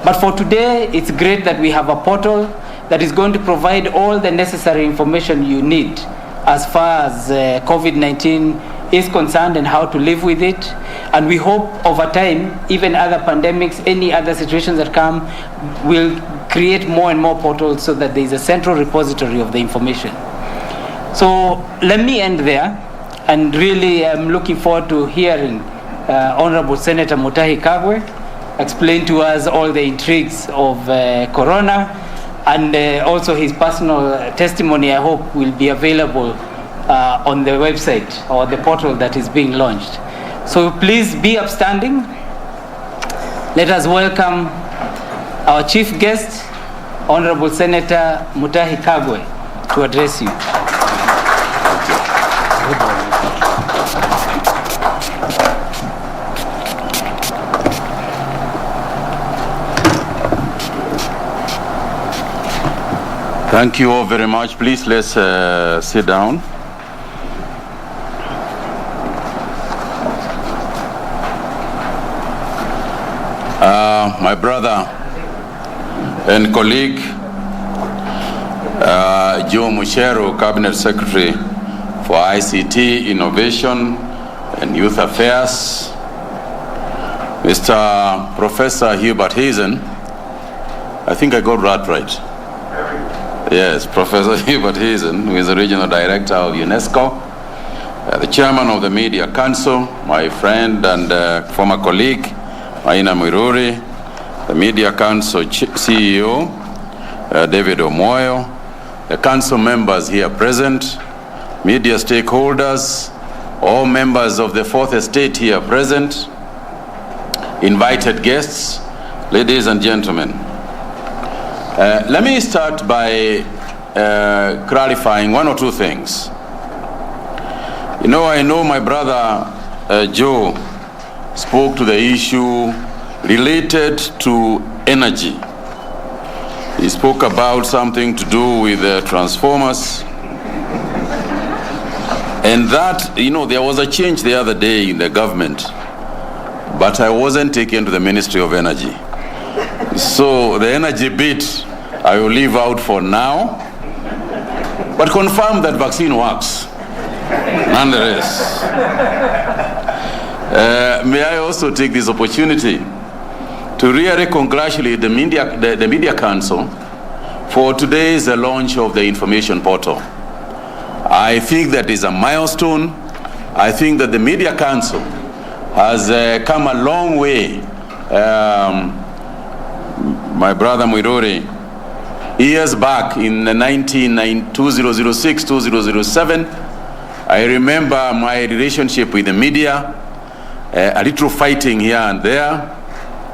But for today, it's great that we have a portal that is going to provide all the necessary information you need as far as COVID-19 is concerned and how to live with it. And we hope over time, even other pandemics, any other situations that come, will create more and more portals so that there is a central repository of the information. So let me end there, and really I'm looking forward to hearing Honorable Senator Mutahi Kagwe explain to us all the intrigues of Corona, and also his personal testimony, I hope, will be available on the website or the portal that is being launched. So please be upstanding. Let us welcome our chief guest, Honorable Senator Mutahi Kagwe, to address you. Thank you all very much. Please, let's sit down. My brother and colleague, Joe Mucheru, Cabinet Secretary for ICT, Innovation and Youth Affairs, Mr. Professor Hubert Hazen, I think I got that right. Yes, Professor Hubert Hazen, who is the Regional Director of UNESCO, the Chairman of the Media Council, my friend and former colleague, Maina Mwiruri, the Media Council CEO, David Omoyo, the council members here present, media stakeholders, all members of the Fourth Estate here present, invited guests, ladies and gentlemen. Let me start by clarifying one or two things. You know, I know my brother Joe spoke to the issue related to energy. He spoke about something to do with transformers. And that, you know, there was a change the other day in the government, but I wasn't taken to the Ministry of Energy. So the energy bit I will leave out for now, but confirm that vaccine works, nonetheless. May I also take this opportunity to really congratulate the Media Council for today's launch of the information portal. I think that is a milestone. I think that the Media Council has come a long way. My brother Mwiruri, years back in 2006, 2007, I remember my relationship with the media, a little fighting here and there,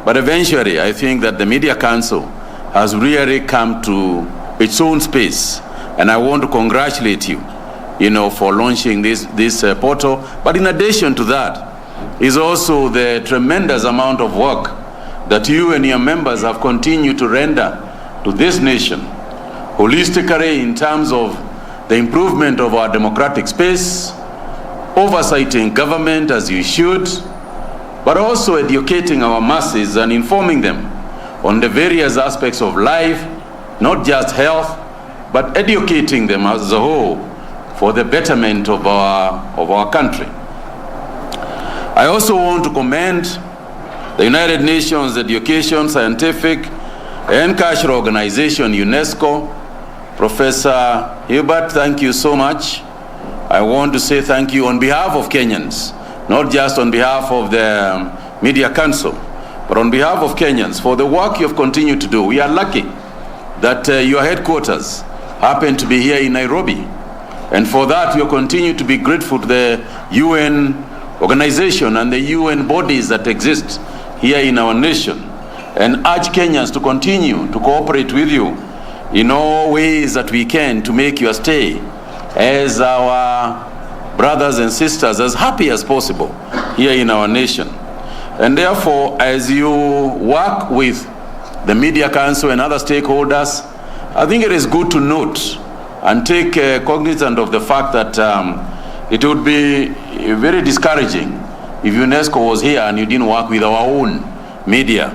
but eventually I think that the Media Council has really come to its own space, and I want to congratulate you, you know, for launching this portal. But in addition to that is also the tremendous amount of work that you and your members have continued to render to this nation, holistically in terms of the improvement of our democratic space, oversighting government as you should, but also educating our masses and informing them on the various aspects of life, not just health, but educating them as a whole for the betterment of our country. I also want to commend the United Nations Education, Scientific and Cultural Organization, UNESCO. Professor Hubert, thank you so much. I want to say thank you on behalf of Kenyans, not just on behalf of the Media Council, but on behalf of Kenyans for the work you have continued to do. We are lucky that your headquarters happen to be here in Nairobi. And for that, we continue to be grateful to the UN organization and the UN bodies that exist here in our nation, and urge Kenyans to continue to cooperate with you in all ways that we can to make your stay as our brothers and sisters as happy as possible here in our nation. And therefore, as you work with the Media Council and other stakeholders, I think it is good to note and take cognizance of the fact that it would be very discouraging if UNESCO was here and you didn't work with our own media.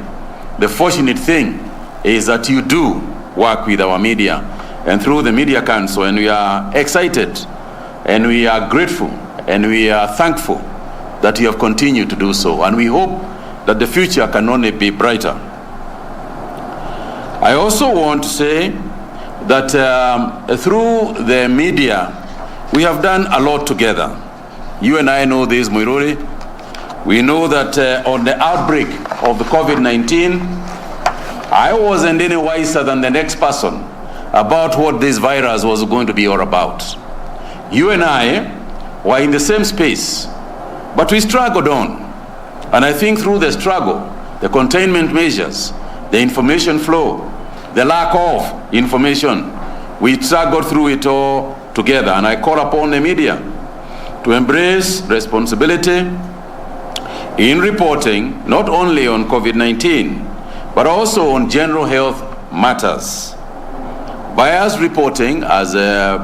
The fortunate thing is that you do work with our media and through the Media Council, and we are excited and we are grateful and we are thankful that you have continued to do so, and we hope that the future can only be brighter. I also want to say that through the media, we have done a lot together. You and I know this, Mwiruri. We know that on the outbreak of the COVID-19, I wasn't any wiser than the next person about what this virus was going to be all about. You and I were in the same space, but we struggled on. And I think through the struggle, the containment measures, the information flow, the lack of information, we struggled through it all together. And I call upon the media to embrace responsibility in reporting not only on COVID-19, but also on general health matters. Biased reporting, as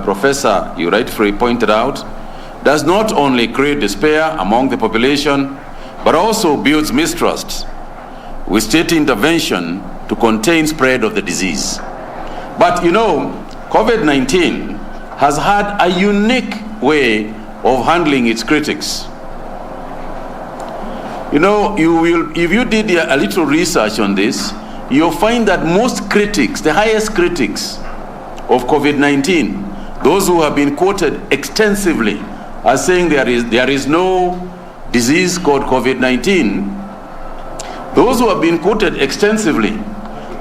Professor you rightfully pointed out, does not only create despair among the population, but also builds mistrust with state intervention to contain spread of the disease. But you know, COVID-19 has had a unique way of handling its critics. You know, if you did a little research on this, you'll find that most critics, the highest critics of COVID-19, those who have been quoted extensively as saying there is no disease called COVID-19, those who have been quoted extensively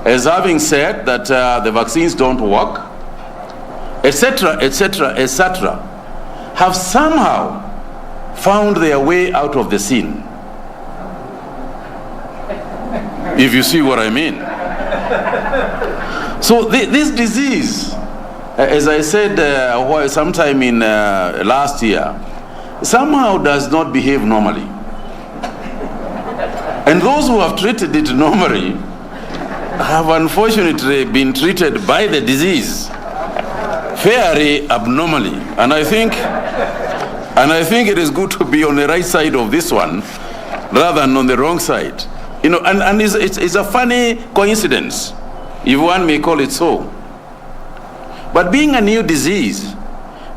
as having said that the vaccines don't work, etc., etc., etc., have somehow found their way out of the scene. If you see what I mean. So this disease, as I said sometime in last year, somehow does not behave normally. And those who have treated it normally have unfortunately been treated by the disease very abnormally. And I think it is good to be on the right side of this one rather than on the wrong side. You know, and it's a funny coincidence, if one may call it so. But being a new disease,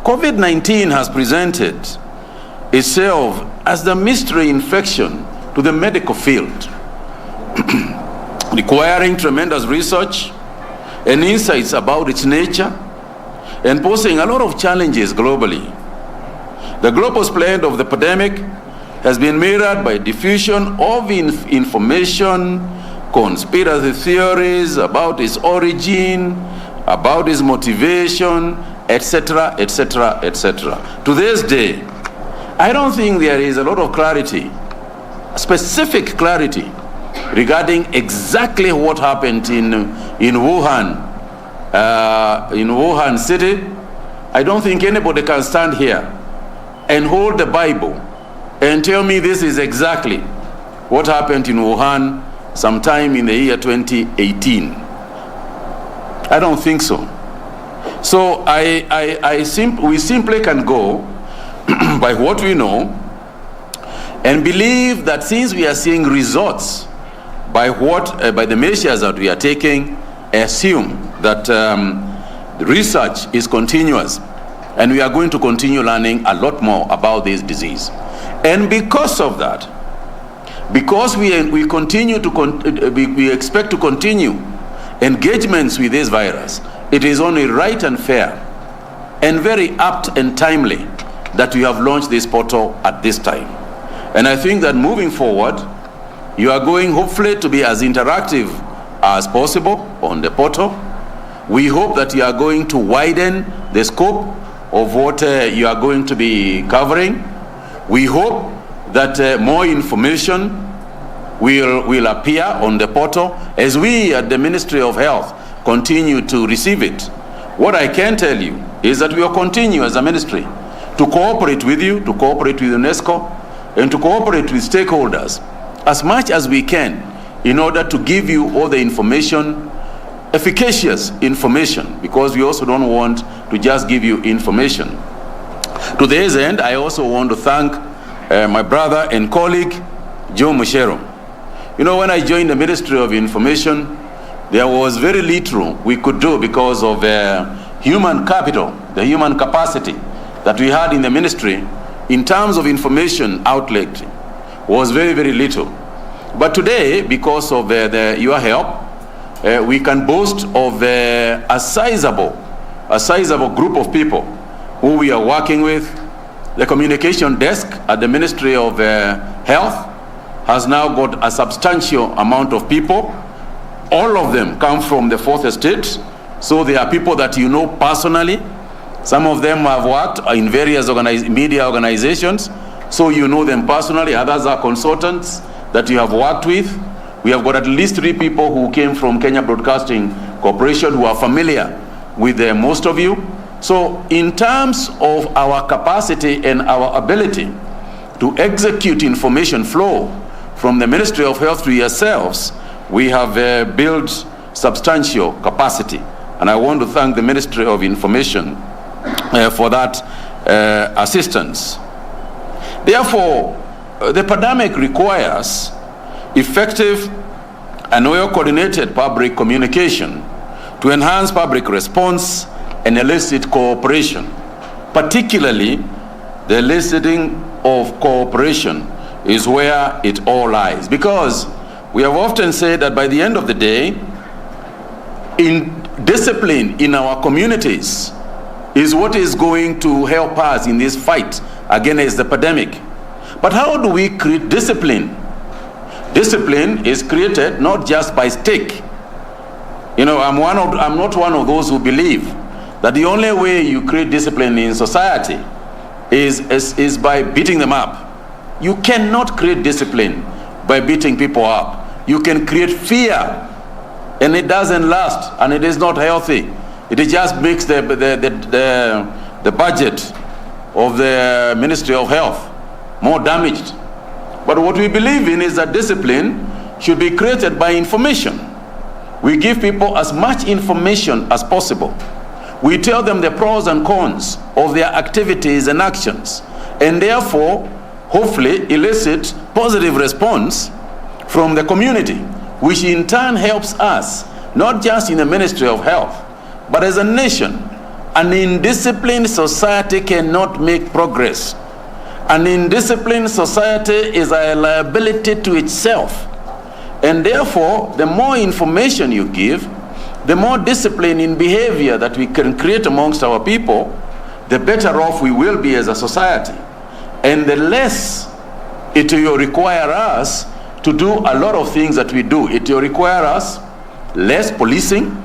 COVID-19 has presented itself as the mystery infection to the medical field, requiring tremendous research and insights about its nature and posing a lot of challenges globally. The global spread of the pandemic has been mirrored by diffusion of information, conspiracy theories about its origin, about its motivation, etc., etc., etc. To this day, I don't think there is a lot of clarity, specific clarity, regarding exactly what happened in Wuhan city. I don't think anybody can stand here and hold the Bible and tell me this is exactly what happened in Wuhan sometime in the year 2018. I don't think so. So we simply can go by what we know and believe that since we are seeing results by the measures that we are taking, assume that the research is continuous and we are going to continue learning a lot more about this disease. And because of that, because we expect to continue engagements with this virus, it is only right and fair and very apt and timely that we have launched this portal at this time. And I think that moving forward, you are going hopefully to be as interactive as possible on the portal. We hope that you are going to widen the scope of what you are going to be covering. We hope that more information will appear on the portal as we at the Ministry of Health continue to receive it. What I can tell you is that we will continue as a ministry to cooperate with you, to cooperate with UNESCO, and to cooperate with stakeholders as much as we can in order to give you all the information, efficacious information, because we also don't want to just give you information. To this end, I also want to thank my brother and colleague, Joe Mushero. You know, when I joined the Ministry of Information, there was very little we could do because of human capital, the human capacity that we had in the ministry in terms of information outlet was very, very little. But today, because of your help, we can boast of a sizable group of people who we are working with, the communication desk at the Ministry of Health, has now got a substantial amount of people. All of them come from the fourth estate. So they are people that you know personally. Some of them have worked in various media organizations, so you know them personally. Others are consultants that you have worked with. We have got at least 3 people who came from Kenya Broadcasting Corporation who are familiar with most of you. So in terms of our capacity and our ability to execute information flow from the Ministry of Health to yourselves, we have built substantial capacity. And I want to thank the Ministry of Information for that assistance. Therefore, the pandemic requires effective and well-coordinated public communication to enhance public response and elicit cooperation. Particularly, the eliciting of cooperation is where it all lies. Because we have often said that by the end of the day, discipline in our communities is what is going to help us in this fight against the pandemic. But how do we create discipline? Discipline is created not just by stick. You know, I'm not one of those who believe that the only way you create discipline in society is by beating them up. You cannot create discipline by beating people up. You can create fear, and it doesn't last, and it is not healthy. It just makes the budget of the Ministry of Health more damaged. But what we believe in is that discipline should be created by information. We give people as much information as possible. We tell them the pros and cons of their activities and actions, and therefore, hopefully, elicit positive response from the community, which in turn helps us, not just in the Ministry of Health, but as a nation. An indisciplined society cannot make progress. An indisciplined society is a liability to itself. And therefore, the more information you give, the more discipline in behavior that we can create amongst our people, the better off we will be as a society. And the less it will require us to do a lot of things that we do. It will require us less policing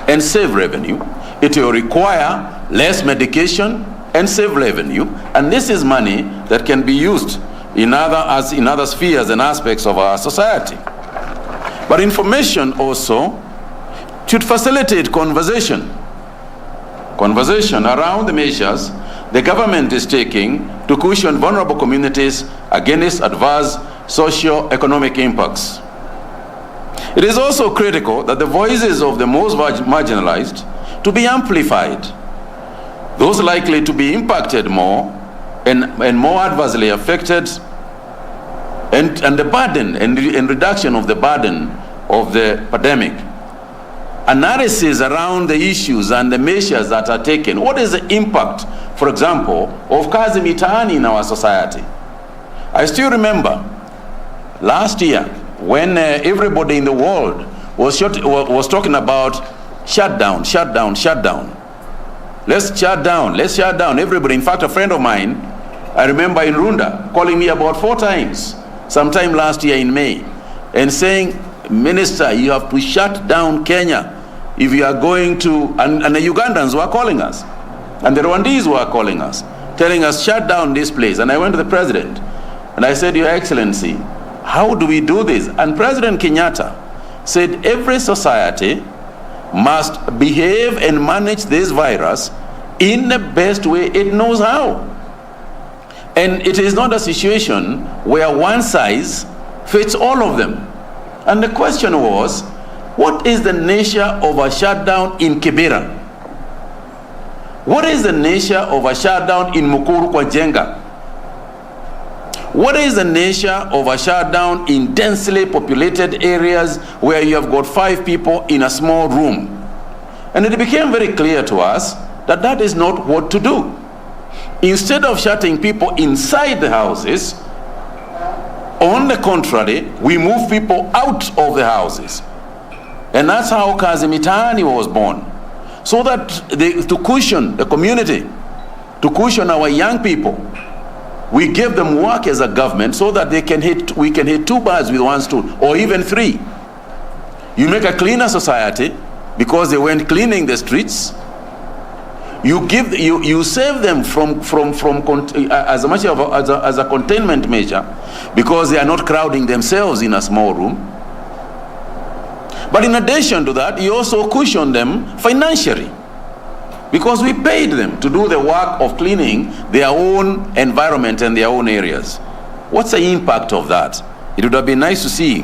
and save revenue. It will require less medication and save revenue. And this is money that can be used in other spheres and aspects of our society. But information also should facilitate conversation around the measures the government is taking to cushion vulnerable communities against adverse socio-economic impacts. It is also critical that the voices of the most marginalized to be amplified, those likely to be impacted more and more adversely affected, and the burden and reduction of the burden of the pandemic. Analysis around the issues and the measures that are taken. What is the impact, for example, of kazi mitaani in our society? I still remember last year when everybody in the world was talking about shutdown. Let's shut down, everybody. In fact, a friend of mine, I remember in Runda, calling me about 4 times, sometime last year in May, and saying, Minister, you have to shut down Kenya if you are going to, and the Ugandans were calling us, and the Rwandese were calling us, telling us, shut down this place. And I went to the president, and I said, Your Excellency, how do we do this? And President Kenyatta said, every society must behave and manage this virus in the best way it knows how. And it is not a situation where one size fits all of them. And the question was, what is the nature of a shutdown in Kibera? What is the nature of a shutdown in Mukuru kwa Jenga? What is the nature of a shutdown in densely populated areas where you have got 5 people in a small room? And it became very clear to us that that is not what to do. Instead of shutting people inside the houses, on the contrary, we move people out of the houses. And that's how Kazi Mitaani was born. So that to cushion the community, to cushion our young people, we give them work as a government so that we can hit 2 birds with one stone, or even 3. You make a cleaner society because they weren't cleaning the streets. You save them from as much as a containment measure because they are not crowding themselves in a small room. But in addition to that, you also cushion them financially because we paid them to do the work of cleaning their own environment and their own areas. What's the impact of that? It would have been nice to see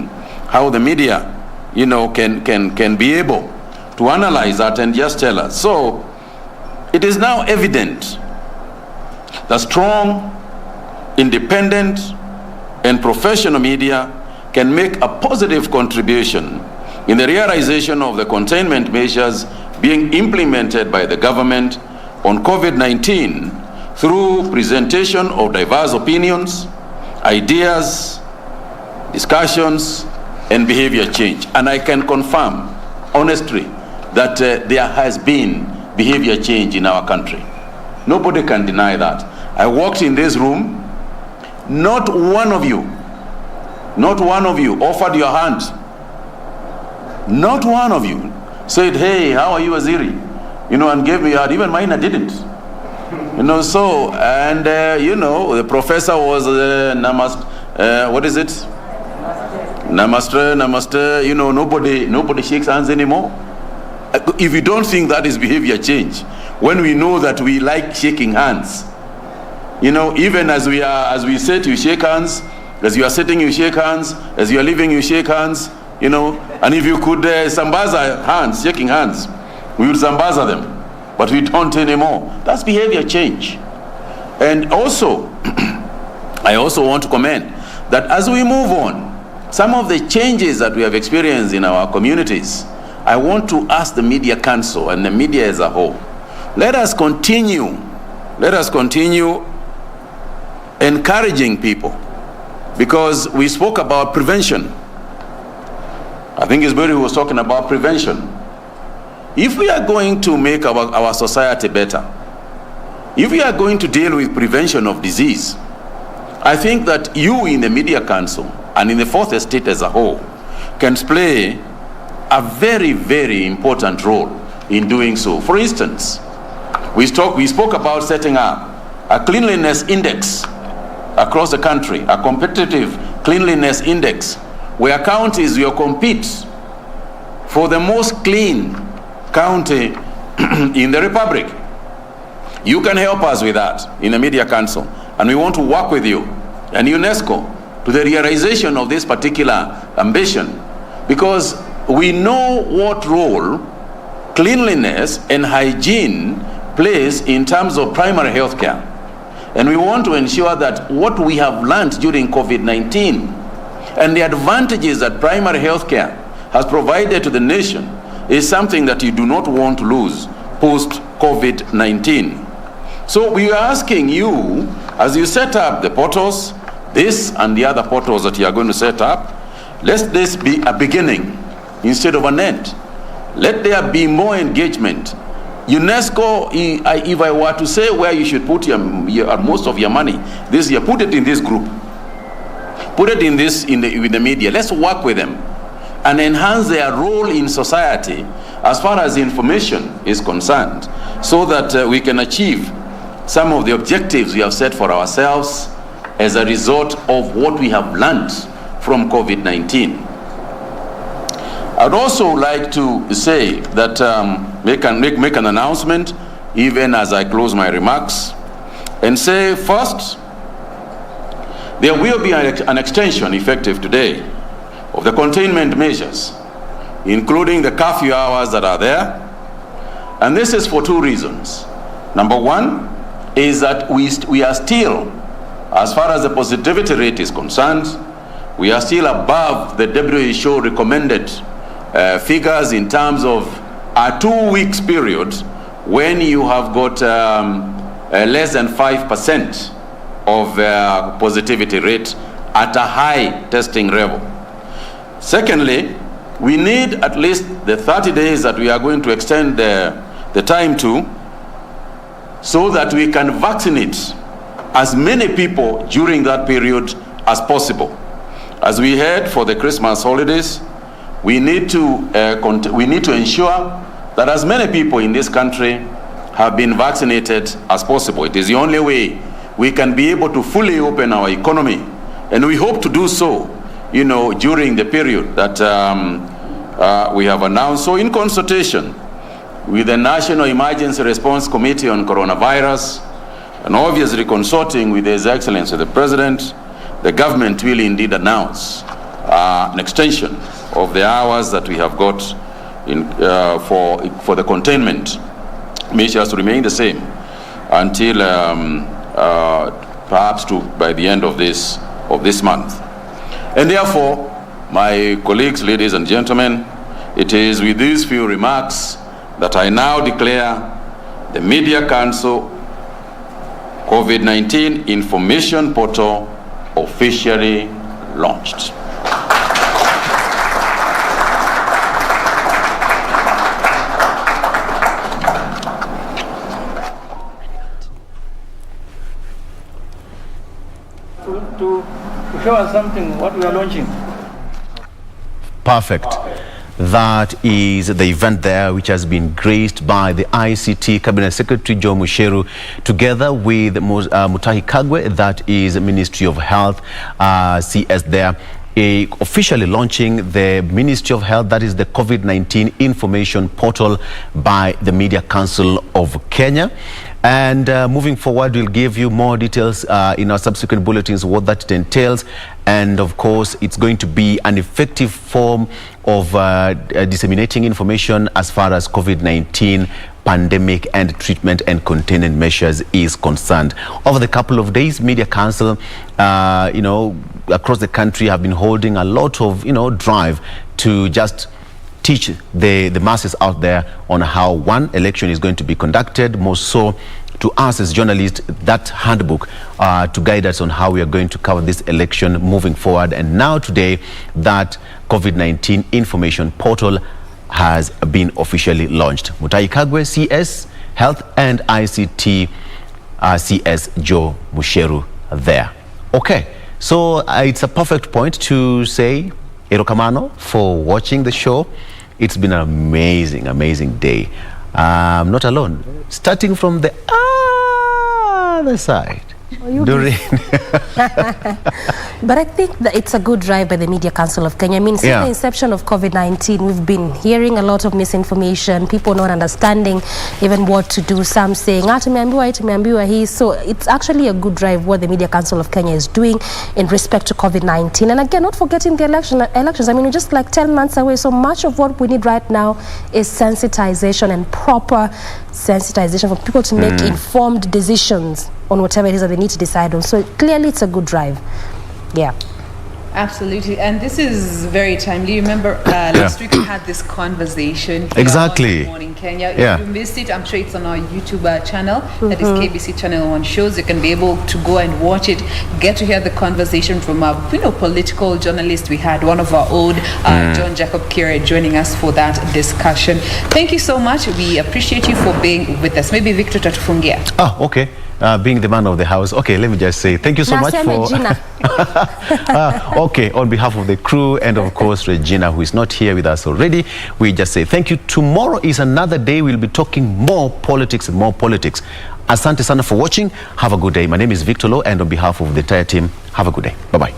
how the media, can be able to analyze that and just tell us. So it is now evident that strong, independent, and professional media can make a positive contribution in the realization of the containment measures being implemented by the government on COVID-19 through presentation of diverse opinions, ideas, discussions, and behavior change. And I can confirm, honestly, that there has been behavior change in our country. Nobody can deny that. I walked in this room, not one of you offered your hand. Not one of you said, "Hey, how are you, Waziri?" And gave me a hand. Even mine, I didn't. So, and the professor was what is it? Namaste. Nobody shakes hands anymore. If you don't think that is behavior change, when we know that we like shaking hands, even as we sit, you shake hands. As you are sitting, you shake hands. As you are leaving, you shake hands. And if you could sambaza hands, shaking hands, we would sambaza them, but we don't anymore. That's behavior change. And also, I also want to comment that as we move on, some of the changes that we have experienced in our communities, I want to ask the Media Council and the media as a whole, let us continue encouraging people, because we spoke about prevention. I think Isberi was talking about prevention. If we are going to make our society better, if we are going to deal with prevention of disease, I think that you in the Media Council and in the Fourth Estate as a whole can play a very, very important role in doing so. For instance, we spoke about setting up a cleanliness index across the country, a competitive cleanliness index, where counties will compete for the most clean county in the Republic. You can help us with that in the Media Council, and we want to work with you and UNESCO to the realization of this particular ambition, because we know what role cleanliness and hygiene plays in terms of primary health care. And we want to ensure that what we have learned during COVID-19 and the advantages that primary health care has provided to the nation is something that you do not want to lose post-COVID-19. So we are asking you, as you set up the portals, this and the other portals that you are going to set up, let this be a beginning instead of an end. Let there be more engagement. UNESCO, if I were to say where you should put most of your money this year, put it in this group. Put it in with the media. Let's work with them and enhance their role in society as far as information is concerned, so that we can achieve some of the objectives we have set for ourselves as a result of what we have learned from COVID-19. I'd also like to say that make an announcement even as I close my remarks, and say first, there will be an extension effective today of the containment measures, including the curfew hours that are there. And this is for 2 reasons. Number one is that we are still, as far as the positivity rate is concerned, we are still above the WHO recommended figures in terms of a 2 weeks period when you have got less than 5% of positivity rate at a high testing level. Secondly, we need at least the 30 days that we are going to extend the time to, so that we can vaccinate as many people during that period as possible. As we head for the Christmas holidays, we need to ensure that as many people in this country have been vaccinated as possible. It is the only way we can be able to fully open our economy, and we hope to do so, during the period that we have announced. So in consultation with the National Emergency Response Committee on Coronavirus, and obviously consulting with His Excellency the President, the government will indeed announce an extension of the hours that we have got for the containment measures to remain the same until perhaps by the end of this month. And therefore, my colleagues, ladies and gentlemen, it is with these few remarks that I now declare the Media Council COVID-19 Information Portal officially launched. To show us something, what we are launching. Perfect. That is the event there, which has been graced by the ICT Cabinet Secretary Joe Musheru, together with Mutahi Kagwe, that is Ministry of Health, CS there, officially launching the Ministry of Health, that is the COVID-19 Information Portal by the Media Council of Kenya. And moving forward, we'll give you more details in our subsequent bulletins, what that entails. And of course, it's going to be an effective form of disseminating information as far as COVID-19 pandemic and treatment and containment measures is concerned. Over the couple of days, Media Council, across the country have been holding a lot of, drive to just teach the masses out there on how one election is going to be conducted, more so to us as journalists, that handbook to guide us on how we are going to cover this election moving forward. And now today, that COVID-19 information portal has been officially launched. Mutai Kagwe, CS Health, and ICT CS Joe Musheru there. Okay, so it's a perfect point to say Erokamano for watching the show. It's been an amazing, amazing day. I'm not alone. Starting from the other side. But I think that it's a good drive by the Media Council of Kenya. I mean, since the inception of COVID-19, we've been hearing a lot of misinformation, people not understanding even what to do, some saying, so it's actually a good drive what the Media Council of Kenya is doing in respect to COVID-19. And again, not forgetting the elections. I mean, we're just like 10 months away, so much of what we need right now is sensitization and proper sensitization for people to make informed decisions on whatever it is that they need to decide on. So clearly it's a good drive. Yeah. Absolutely. And this is very timely. Remember last week we had this conversation exactly on Morning Kenya. If you missed it, I'm sure it's on our YouTube channel, that is KBC Channel 1 shows. You can be able to go and watch it, get to hear the conversation from our political journalist. We had one of our old John Jacob Kire joining us for that discussion. Thank you so much. We appreciate you for being with us. Maybe Victor Tatufungia. Oh, okay. Being the man of the house, okay, let me just say thank you so much for okay, on behalf of the crew and of course Regina, who is not here with us already, we just say thank you. Tomorrow is another day. We'll be talking more politics and more politics. Asante sana for watching. Have a good day. My name is Victor Low, and on behalf of the entire team, have a good day. Bye-bye.